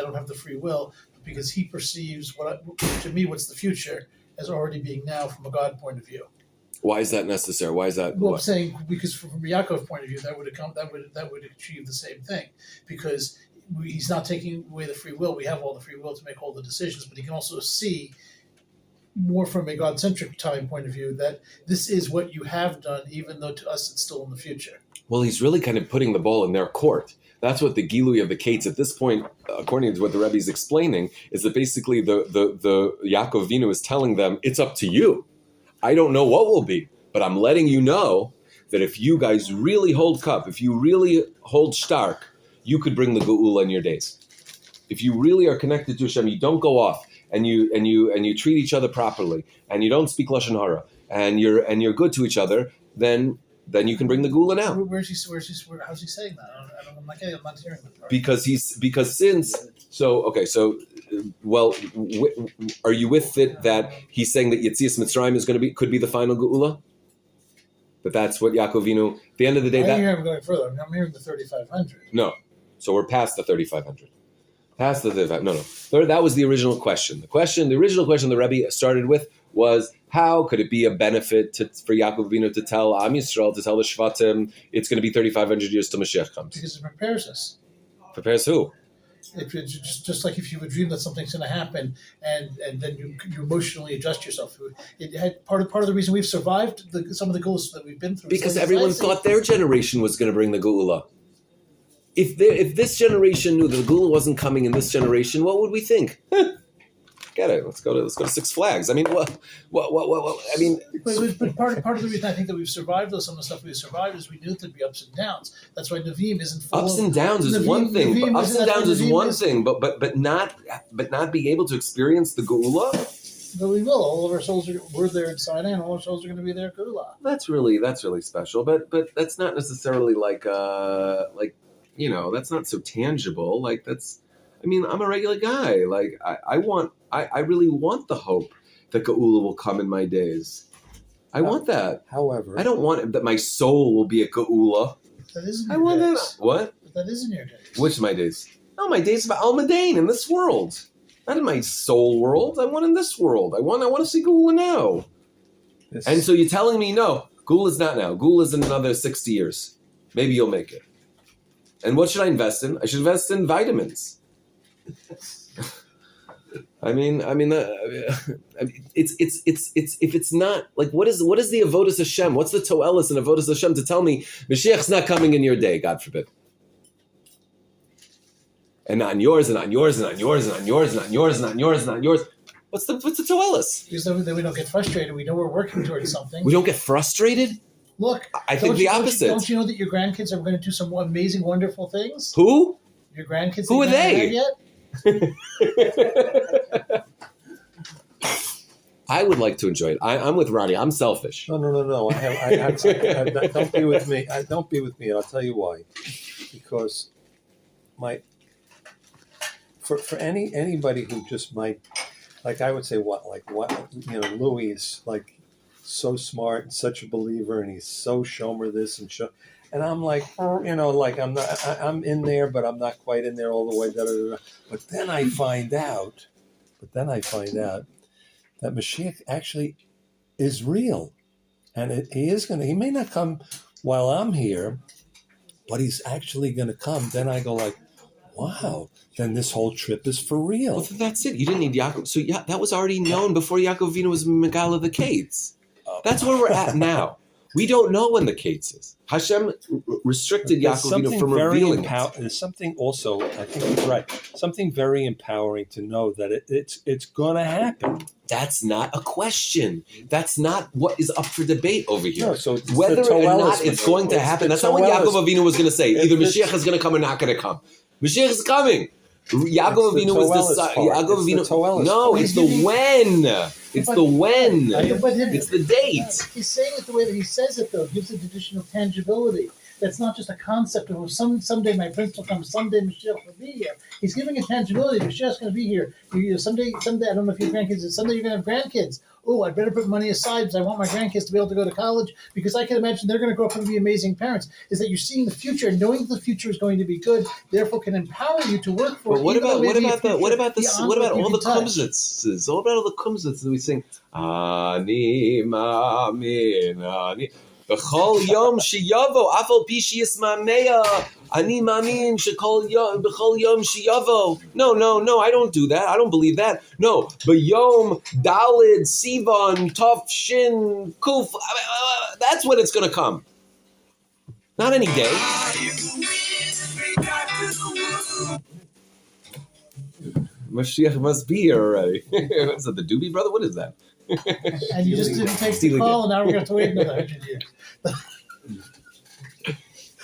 don't have the free will, but because He perceives to me what's the future as already being now from a God point of view. Why is that necessary? Why is that? Well, I'm saying because from Yaakov's point of view, that would achieve the same thing, because he's not taking away the free will. We have all the free will to make all the decisions, but he can also see more from a God-centric time point of view, that this is what you have done, even though to us it's still in the future. Well, he's really kind of putting the ball in their court. That's what the Gilui of the Kates at this point, according to what the Rebbe is explaining, is that basically the Yaakov Avinu is telling them, it's up to you. I don't know what will be, but I'm letting you know that if you guys really hold cup, if you really hold stark, you could bring the Geula in your days. If you really are connected to Hashem, you don't go off and you treat each other properly, and you don't speak lashon hara, and you're good to each other, then you can bring the Geula now. How's he saying that? I'm not hearing that part. Are you with it that he's saying that Yetzias Mitzrayim could be the final Geula? That's what Yaakov Avinu. At the end of the day, I'm going further. I'm hearing the 3,500. No, so we're past the 3,500. Past the 35. No. That was the original question. The original question the Rebbe started with was, how could it be a benefit for Yaakov Avinu to tell Am Yisrael, to tell the Shvatim, it's going to be 3,500 years till Mashiach comes? Because it prepares us. Prepares who? If it's just like if you would dream that something's going to happen, and then you emotionally adjust yourself. It had part of the reason we've survived some of the Geulas that we've been through. Because everyone thought their generation was going to bring the Geula. If this generation knew that the Geula wasn't coming in this generation, what would we think? Get it? Let's go to Six Flags. I mean, what? I mean, but part of the reason I think that we've survived, though, some of the stuff we've survived, is we knew there'd be ups and downs. That's why Nevi'im isn't full ups and downs is one thing. Ups and downs is one thing, but not being able to experience the Geula. But we will. All of our souls we're there in Sinai, and all our souls are going to be there in Geula. That's really special. But that's not necessarily like that's not so tangible. Like that's. I mean, I'm a regular guy. Like I really want the hope that Geula will come in my days. I want that. However, I don't want that my soul will be a Geula. That isn't. I want that. What? But that isn't your days. Which of my days? No, my days of Almadane in this world, not in my soul world. I want in this world. I want to see Geula now. And so you're telling me no, Geula's not now. Geula's in another 60 years. Maybe you'll make it. And what should I invest in? I should invest in vitamins. I mean, it's if it's not like what is the avodas Hashem? What's the toelis and avodas Hashem to tell me Mashiach's not coming in your day? God forbid. And not in yours, and not in yours, and not in yours, and not in yours, and not in yours, and not in yours, and not in yours. What's the toelis? Because then we don't get frustrated. We know we're working towards something. We don't get frustrated. Look, I think the opposite. Don't you know that your grandkids are going to do some amazing, wonderful things? Who? Your grandkids. Who are they? Yet? I would like to enjoy it. I'm with Ronnie. I'm selfish. No. Don't be with me. Don't be with me. And I'll tell you why. Because for anybody who just might, like I would say, Louis is like so smart and such a believer, and he's so shomer this and show. And I'm like, I'm in there, but I'm not quite in there all the way. But then I find out that Moshiach actually is real. And he may not come while I'm here, but he's actually going to come. Then I go like, wow, then this whole trip is for real. Well, that's it. You didn't need Yaakov. So yeah, that was already known before Yaakov Avinu was Megala the Kates. That's where we're at now. We don't know when the Kates is. Hashem restricted Yaakov Avinu from revealing it. There's something also, I think he's right, something very empowering to know that it's going to happen. That's not a question. That's not what is up for debate over here. No, so whether or not it's going to happen, that's not what Yaakov Avinu was going to say. Either Mashiach is going to come or not going to come. Mashiach is coming. Yaakov Avinu was the no, it's the when. It's the when. It's the date. He's saying it the way that he says it, though. It gives it additional tangibility. That's not just a concept of someday my prince will come, someday Mashiach will be here. He's giving it tangibility. Mashiach's going to be here. Someday, I don't know if you have grandkids, someday you're going to have grandkids. Oh, I better put money aside because I want my grandkids to be able to go to college, because I can imagine they're going to grow up and be amazing parents. Is that you're seeing the future and knowing that the future is going to be good, therefore can empower you to work for it. But what about all the kumzitzes? What about all the kumzitzes that we sing? Ani ma'amin, ani. B'chol yom sheyavo, afal pi sheyismamea, ani mamin shekol yom, b'chol yom sheyavo. No, I don't do that. I don't believe that. No, b'yom dalid sivan tov shin kuf. That's when it's going to come. Not any day. Moshiach must be here already. What's that, the Doobie Brother? What is that? And you just didn't take the call, and now we're going to have to wait another 100 years.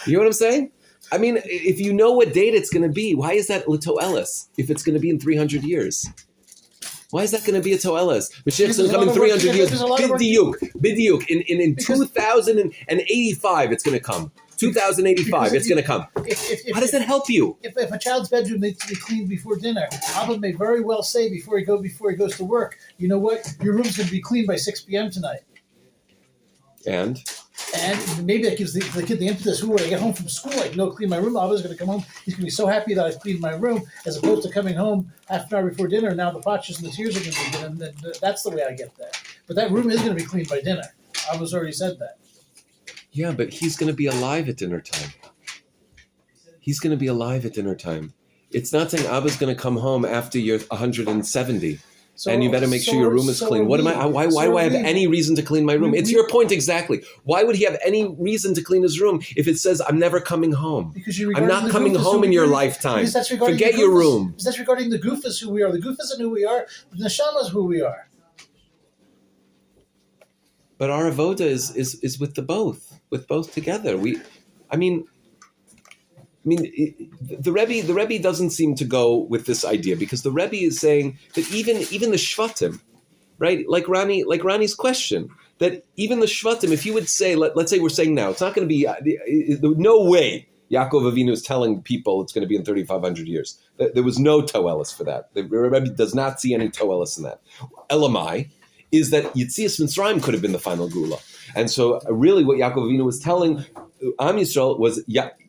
You know what I'm saying? I mean, if you know what date it's going to be, why is that L'Toelis if it's going to be in 300 years? Why is that going to be a Toelis? Mashiach's going to come in 300 years. Bidiyuk. In 2085, it's going to come. 2085, it's going to come. How does that help you? If a child's bedroom needs to be cleaned before dinner, Abba may very well say before he goes to work, you know what, your room's going to be cleaned by 6 p.m. tonight. And maybe that gives the kid the impetus. When I get home from school, I can go clean my room. Abba's going to come home. He's going to be so happy that I've cleaned my room, as opposed to coming home half an hour before dinner. Now the potches and the tears are going to be done. And that's the way I get there. But that room is going to be cleaned by dinner. Abba's already said that. yeah, but he's going to be alive at dinner time. He's going to be alive at dinner time. It's not saying Abba's going to come home after you're 170. And you better make sure your room is clean. Why do I have any reason to clean my room? It's your point exactly. Why would he have any reason to clean his room if it says, I'm never coming home? Because you're I'm not coming home in your lifetime. Forget your room. Because that's regarding the goofus who we are. The goofus and who we are. The neshama is who we are. But our avoda is with with both together. The Rebbe doesn't seem to go with this idea, because the Rebbe is saying that even the Shvatim, right? Like Rani's question, that even the Shvatim, if you would say, let's say we're saying now, it's not going to be, no way Yaakov Avinu is telling people it's going to be in 3,500 years. There was no Toelis for that. The Rebbe does not see any Toelis in that. Elamai is that Yitzias Mitzrayim could have been the final Gula. And so really what Yaakov Avinu was telling Am Yisrael was,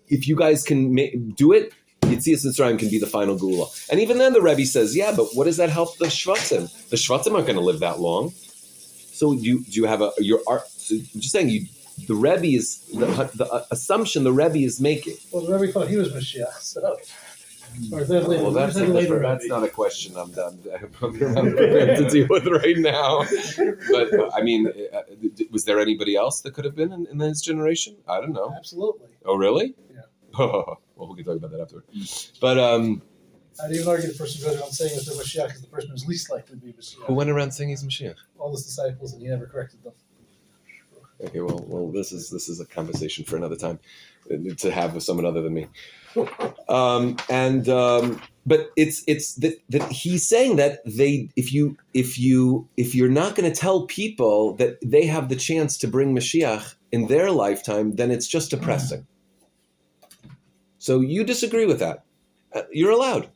if you guys can do it, Yitzias Mitzrayim can be the final Gula. And even then the Rebbe says, yeah, but what does that help the Shvatim? The Shvatim aren't going to live that long. So do you have so I'm just saying, the Rebbe is, the assumption the Rebbe is making. Well, the Rebbe thought he was Moshiach, so... Well, that's not a question I'm prepared to deal with right now. But, I mean, was there anybody else that could have been in his generation? I don't know. Absolutely. Oh, really? Yeah. Well, we can talk about that afterward. But I'd even argue the person who goes around saying that the Moshiach is the person who's least likely to be Moshiach. Who went around saying he's Mashiach? All his disciples, and he never corrected them. Okay, well, this is a conversation for another time to have with someone other than me. But it's that he's saying that if you're not going to tell people that they have the chance to bring Mashiach in their lifetime, then it's just depressing. So you disagree with that. You're allowed.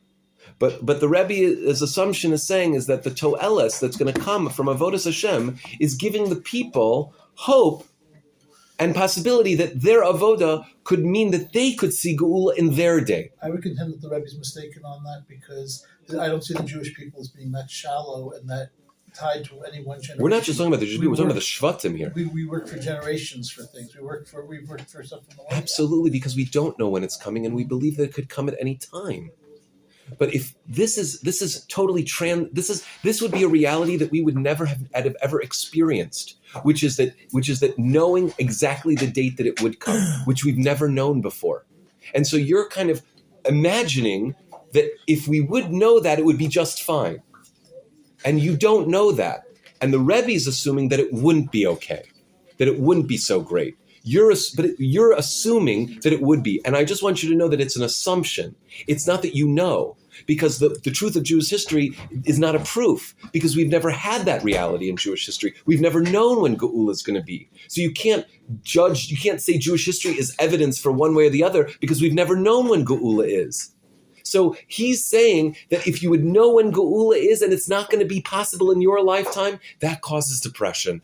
But the Rebbe's assumption is saying is that the Toelis that's going to come from Avodas Hashem is giving the people hope and possibility that their avoda could mean that they could see Geula in their day. I would contend that the Rebbe is mistaken on that, because I don't see the Jewish people as being that shallow and that tied to any one generation. We're not just talking about the Jewish people, we're talking about the Shvatim here. We work for generations for things. We've worked for stuff from the Lord. Absolutely, because we don't know when it's coming, and we believe that it could come at any time. But if this is totally this would be a reality that we would never have ever experienced, which is that knowing exactly the date that it would come, which we've never known before. And so you're kind of imagining that if we would know that, it would be just fine. And you don't know that. And the Rebbe is assuming that it wouldn't be okay, that it wouldn't be so great. You're assuming that it would be. And I just want you to know that it's an assumption. It's not that you know, because the truth of Jewish history is not a proof, because we've never had that reality in Jewish history. We've never known when Geula is going to be. So you can't say Jewish history is evidence for one way or the other, because we've never known when Geula is. So he's saying that if you would know when Geula is and it's not going to be possible in your lifetime, that causes depression.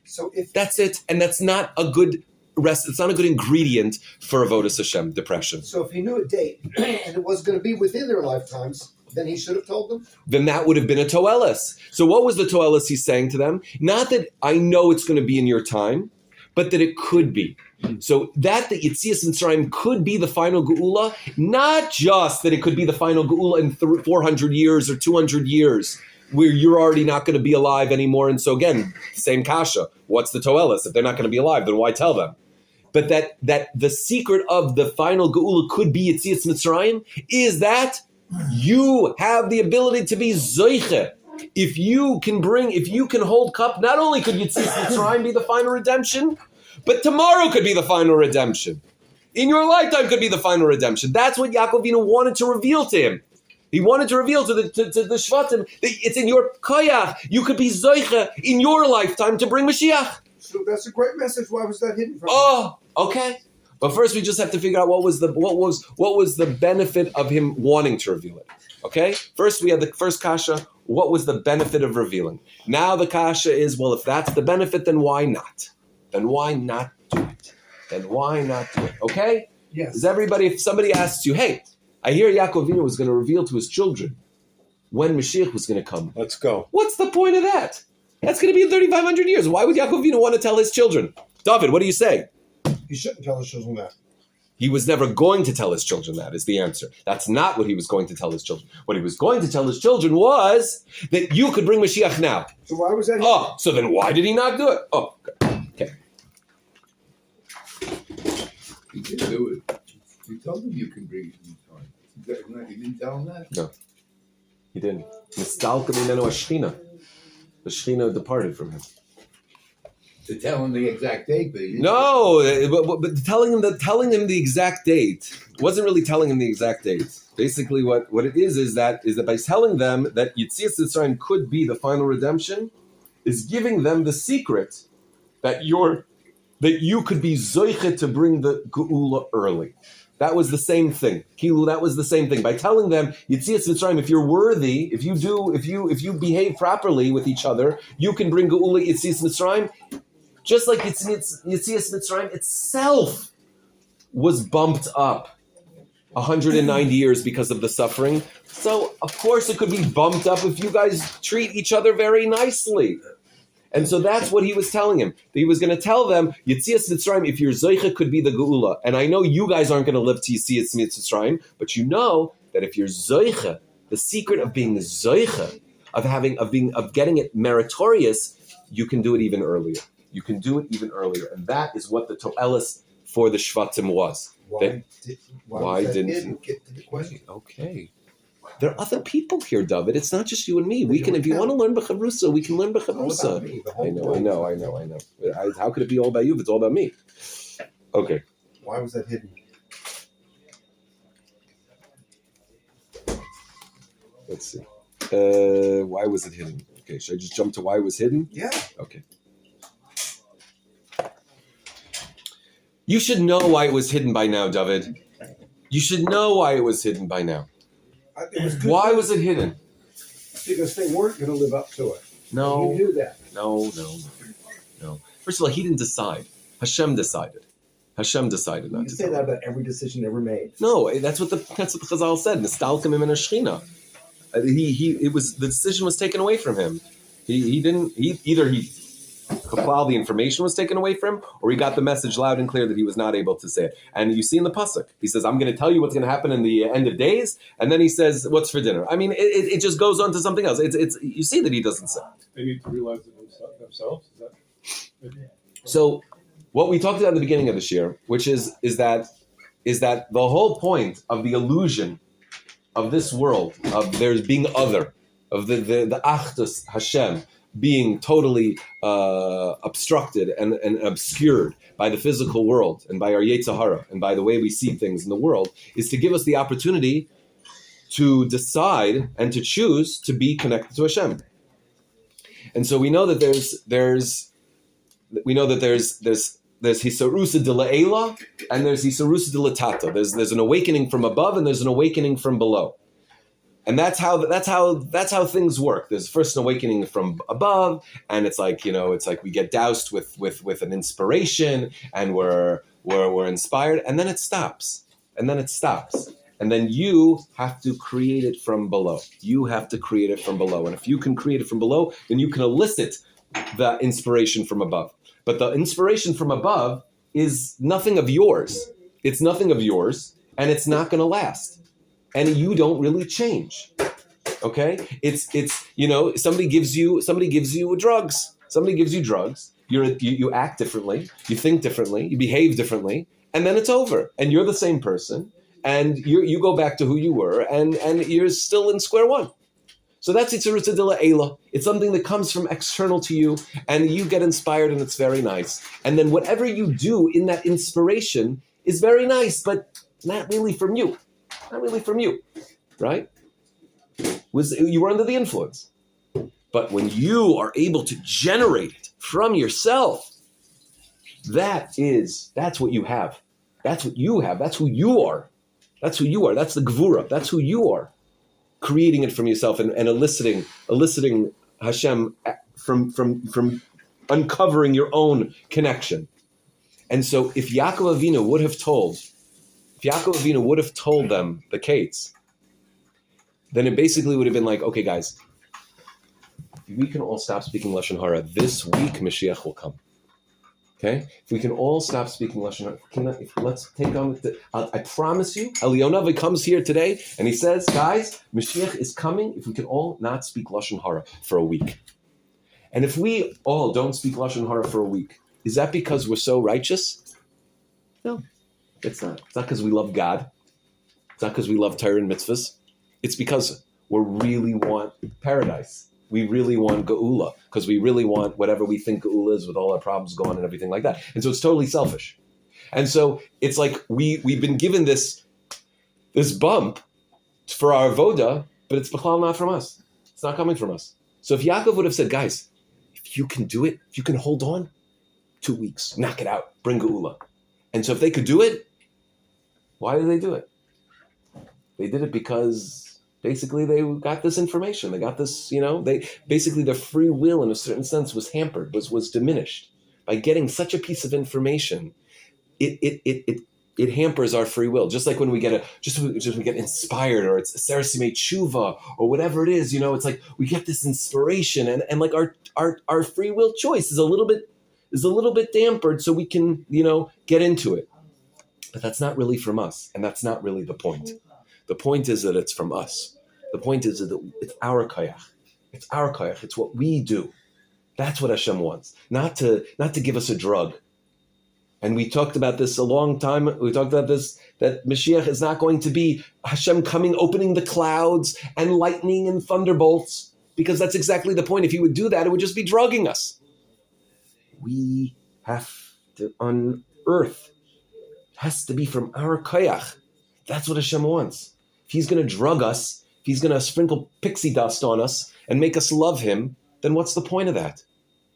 So if that's it, and that's not a good rest. It's not a good ingredient for Avodas Hashem, depression. So if he knew a date and it was going to be within their lifetimes, then he should have told them? Then that would have been a Toelis. So what was the Toelis he's saying to them? Not that I know it's going to be in your time, but that it could be. So that the Yetzias Mitzrayim could be the final Geula, not just that it could be the final Geula in 400 years or 200 years, where you're already not going to be alive anymore. And so again, same kasha. What's the toelis? If they're not going to be alive, then why tell them? But that the secret of the final Geula could be Yetzias Mitzrayim is that you have the ability to be Zoiche. If you can hold cup, not only could Yetzias Mitzrayim be the final redemption, but tomorrow could be the final redemption. In your lifetime could be the final redemption. That's what Yaakov Avinu wanted to reveal to him. He wanted to reveal to the Shvatim that it's in your koyach. You could be Zoiche in your lifetime to bring Mashiach. So that's a great message. Why was that hidden from Oh, okay. But first we just have to figure out what was the benefit of him wanting to reveal it. Okay? First we had the first kasha. What was the benefit of revealing? Now the kasha is, well, if that's the benefit, then why not? Then why not do it? Okay? Yes. Is everybody, if somebody asks you, hey, I hear Yaakov Avinu was going to reveal to his children when Mashiach was going to come. Let's go. What's the point of that? That's going to be in 3,500 years. Why would Yaakov Avinu want to tell his children? David, what do you say? He shouldn't tell his children that. He was never going to tell his children that, is the answer. That's not what he was going to tell his children. What he was going to tell his children was that you could bring Mashiach now. So why was that hidden? Oh, so then why did he not do it? Oh, okay. He didn't do it. You told him you can bring it in time. You didn't tell him that? No, he didn't. Nistalka mimenu hashchina. The Shechina departed from him. To tell him the exact date, but you No, but telling him the exact date wasn't really telling him the exact date. Basically, what it is that by telling them that Yetzias Mitzrayim could be the final redemption, is giving them the secret that you could be zoiche to bring the geula early. That was the same thing. Kilu, that was the same thing. By telling them, Yetzias Mitzrayim, if you're worthy, if you behave properly with each other, you can bring geula Yetzias Mitzrayim. Just like Yetzias Mitzrayim itself was bumped up 190 years because of the suffering. So, of course, it could be bumped up if you guys treat each other very nicely. And so that's what he was telling him. That he was going to tell them, Yetzias Mitzrayim, if your Zoicha could be the Geula. And I know you guys aren't going to live to Yetzias Mitzrayim, but you know that if you're Zoicha, the secret of being Zoicha, of getting it meritorious, you can do it even earlier. You can do it even earlier. And that is what the To'elis for the Shvatim was. Why didn't get to the question? Okay. There are other people here, David. It's not just you and me. We can, if you want to learn B'chavrusa, we can learn B'chavrusa. I know. How could it be all about you if it's all about me? Okay. Why was that hidden? Let's see. Why was it hidden? Okay, should I just jump to why it was hidden? Yeah. Okay. You should know why it was hidden by now, David. You should know why it was hidden by now. Why was it hidden? Because they weren't going to live up to it. No. You knew that. No. First of all, he didn't decide. Hashem decided. Hashem decided not You to say tell that him. about every decision ever made. No, that's what the Chazal said. Nistalka mimenu hashchina. The decision was taken away from him. Either the information was taken away from him, or he got the message loud and clear that he was not able to say it. And you see in the pasuk, he says, "I'm going to tell you what's going to happen in the end of days," and then he says, "What's for dinner?" I mean, it just goes on to something else. It's you see that he doesn't say. They need to realize it themselves. Is that So, what we talked about at the beginning of this year, which is that the whole point of the illusion of this world, of there's being other, of the Achdus Hashem being totally obstructed and obscured by the physical world and by our Yetzer Hara and by the way we see things in the world, is to give us the opportunity to decide and to choose to be connected to Hashem. And so we know that there's hisarusa de la'ela and there's hisarusa de latata. There's an awakening from above and there's an awakening from below. And that's how things work. There's first an awakening from above, and it's like we get doused with an inspiration, and we're inspired, and then it stops, and then you have to create it from below. And if you can create it from below, then you can elicit the inspiration from above. But the inspiration from above is nothing of yours. It's nothing of yours, and it's not going to last. And you don't really change. Okay? It's somebody gives you drugs. Somebody gives you drugs. You act differently, you think differently, you behave differently, and then it's over. And you're the same person, and you go back to who you were, and you're still in square one. So that's Yitzhak Dila Eila. It's something that comes from external to you, and you get inspired, and it's very nice. And then whatever you do in that inspiration is very nice, but not really from you. Not really from you, right? You were under the influence. But when you are able to generate it from yourself, that's what you have. That's what you have. That's who you are. That's who you are. That's the Gvura. That's who you are. Creating it from yourself and eliciting Hashem from uncovering your own connection. And so if Yaakov Avinu would have told them, the Kates, then it basically would have been like, okay, guys, we can all stop speaking Lashon Hara. This week, Mashiach will come. Okay? If we can all stop speaking Lashon Hara, let's take on with I promise you, Elionavi comes here today and he says, guys, Mashiach is coming if we can all not speak Lashon Hara for a week. And if we all don't speak Lashon Hara for a week, is that because we're so righteous? No, it's not. It's not because we love God. It's not because we love Torah and mitzvahs. It's because we really want paradise. We really want Geula, because we really want whatever we think Geula is with all our problems gone and everything like that. And so it's totally selfish. And so it's like we've been given this bump for our avoda, but it's b'chlal not from us. It's not coming from us. So if Yaakov would have said, guys, if you can do it, if you can hold on, 2 weeks, knock it out, bring Geula. And so if they could do it, why did they do it? They did it because basically they got this information. They got this, their free will in a certain sense was hampered, was diminished. By getting such a piece of information, it hampers our free will. Just like when we get we get inspired, or it's Sarasimei Tshuva, or whatever it is, it's like we get this inspiration and like our free will choice is a little bit dampered, so we can, get into it. But that's not really from us, and that's not really the point. The point is that it's from us. The point is that it's our koyach. It's our koyach. It's what we do. That's what Hashem wants. Not to give us a drug. And we talked about this a long time. We talked about this, that Mashiach is not going to be Hashem coming, opening the clouds and lightning and thunderbolts, because that's exactly the point. If he would do that, it would just be drugging us. We have to unearth. It has to be from our koyach. That's what Hashem wants. If he's going to drug us, if he's going to sprinkle pixie dust on us and make us love him, then what's the point of that?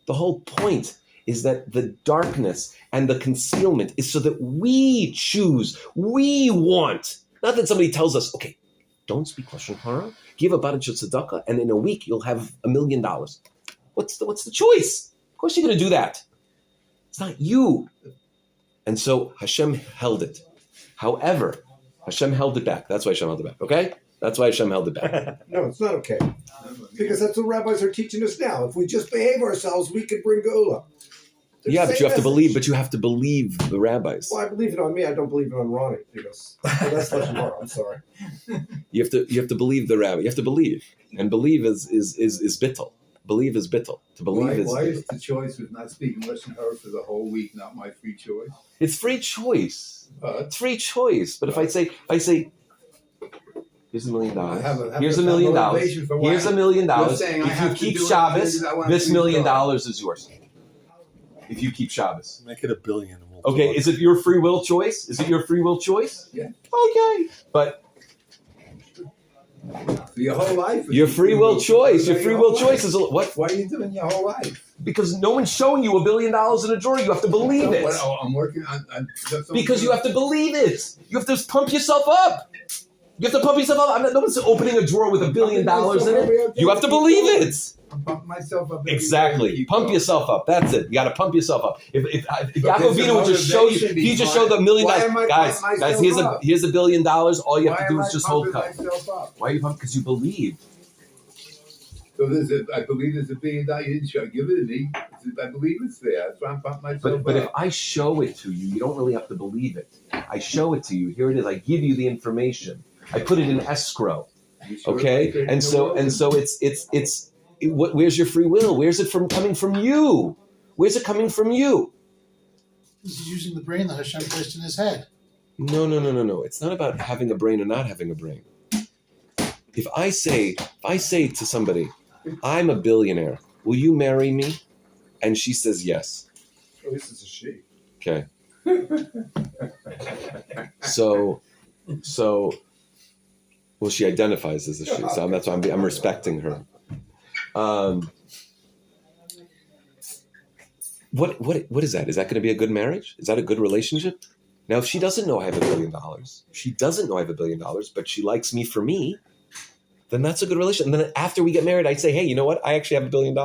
The whole point is that the darkness and the concealment is so that we choose, we want. Not that somebody tells us, okay, don't speak Lashon Hara, give a bunch of tzedakah, and in a week you'll have $1 million. What's the choice? Of course you're going to do that. It's not you. And so Hashem held it. However, Hashem held it back. That's why Hashem held it back, okay? That's why Hashem held it back. No, it's not okay. Because that's what rabbis are teaching us now. If we just behave ourselves, we could bring Geula. Yeah, but you have to believe the rabbis. Well, I believe it on me. I don't believe it on Ronnie, because that's Lashon Hara. I'm sorry. You have to believe the rabbi. You have to believe. And believe is bittul. Believe is bittul. To believe Why is the choice of not speaking Lashon Hara for the whole week not my free choice? It's free choice. It's free choice. But if I say, here's $1 million. Here's $1 million. Here's $1 million. If you keep Shabbos, this $1 million is yours. If you keep Shabbos. Make it $1 billion. And we'll Okay, is it your free will choice? Yeah. Okay. But For your whole life. your free will choice is what? What are you doing your whole life? Because no one's showing you $1 billion in a drawer. You have to believe it. I'm working on Because you have to believe it. You have to pump yourself up. No one's opening a drawer with $1 billion in it. You have to believe it. I'm pumping myself up. Exactly. Pump yourself up. That's it. You got to pump yourself up. If Yaakov Avinu would just show you, he just showed the $1 million. Guys, here's $1 billion. All you have to do is just hold cup. Why are you pumping? Because you believe. So I believe there's $1 billion. You didn't show. Give it to me. I believe it's there. That's why I'm pumping myself But if up. I show it to you, you don't really have to believe it. I show it to you. Here it is. I give you the information. I put it in escrow. You sure Okay, like it? and so where's your free will? Where's it coming from you? Where's it coming from you? He's using the brain that Hashem placed in his head. No. It's not about having a brain or not having a brain. If I say to somebody, I'm a billionaire, will you marry me? And she says yes. At least it's a she. Okay. So well, she identifies as a she, so that's why I'm respecting her. What is that? Is that going to be a good marriage? Is that a good relationship? Now, if she doesn't know I have $1 billion, but she likes me for me, then that's a good relationship. And then after we get married, I'd say, hey, you know what? I actually have $1 billion.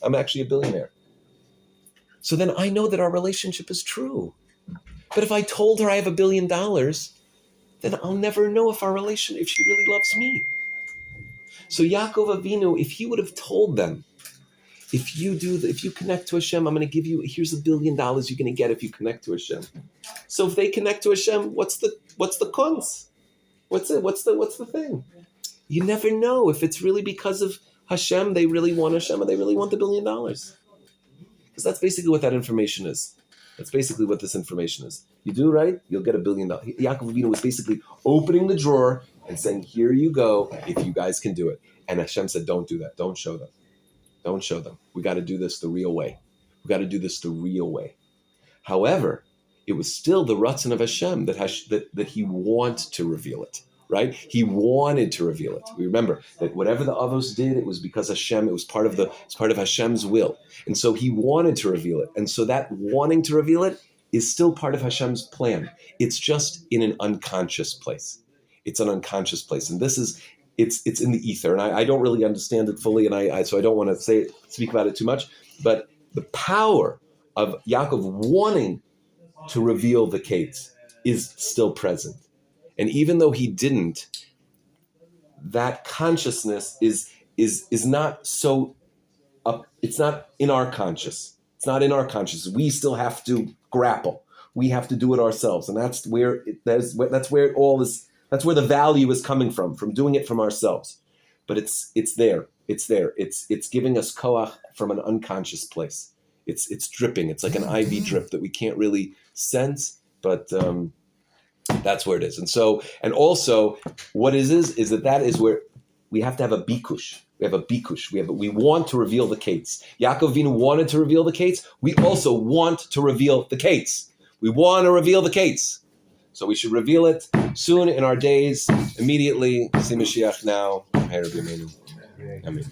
I'm actually a billionaire. So then I know that our relationship is true. But if I told her I have $1 billion, then I'll never know if she really loves me. So Yaakov Avinu, if he would have told them, if you connect to Hashem, I'm going to give you, here's $1 billion you're going to get if you connect to Hashem. So if they connect to Hashem, what's the cons? What's the thing? You never know if it's really because of Hashem, they really want Hashem, or they really want the $1 billion. Because that's basically what that information is. That's basically what this information is. You do right, you'll get $1 billion. Yaakov Avinu was basically opening the drawer and saying, here you go, if you guys can do it. And Hashem said, don't do that. Don't show them. Don't show them. We got to do this the real way. However, it was still the Ratzon of Hashem that he wanted to reveal it, right? He wanted to reveal it. We remember that whatever the Avos did, it was because Hashem, it's part of Hashem's will. And so he wanted to reveal it. And so that wanting to reveal it is still part of Hashem's plan. It's just in an unconscious place. It's an unconscious place. And this is, it's in the ether. And I don't really understand it fully. And so I don't want to speak about it too much, but the power of Yaakov wanting to reveal the Kates is still present. And even though he didn't, that consciousness is not so up. It's not in our conscious. It's not in our conscious. We still have to grapple. We have to do it ourselves, and that's where the value is coming from doing it from ourselves. But it's there. It's there. It's giving us koach from an unconscious place. It's dripping. It's like an IV drip that we can't really sense, but that's where it is. And also what is that is where we have to have a bikush. We have a bikush. We want to reveal the Kates. Yaakov Avinu wanted to reveal the Kates. We also want to reveal the Kates. We want to reveal the Kates. So we should reveal it soon in our days, immediately. See Moshiach now. Amen.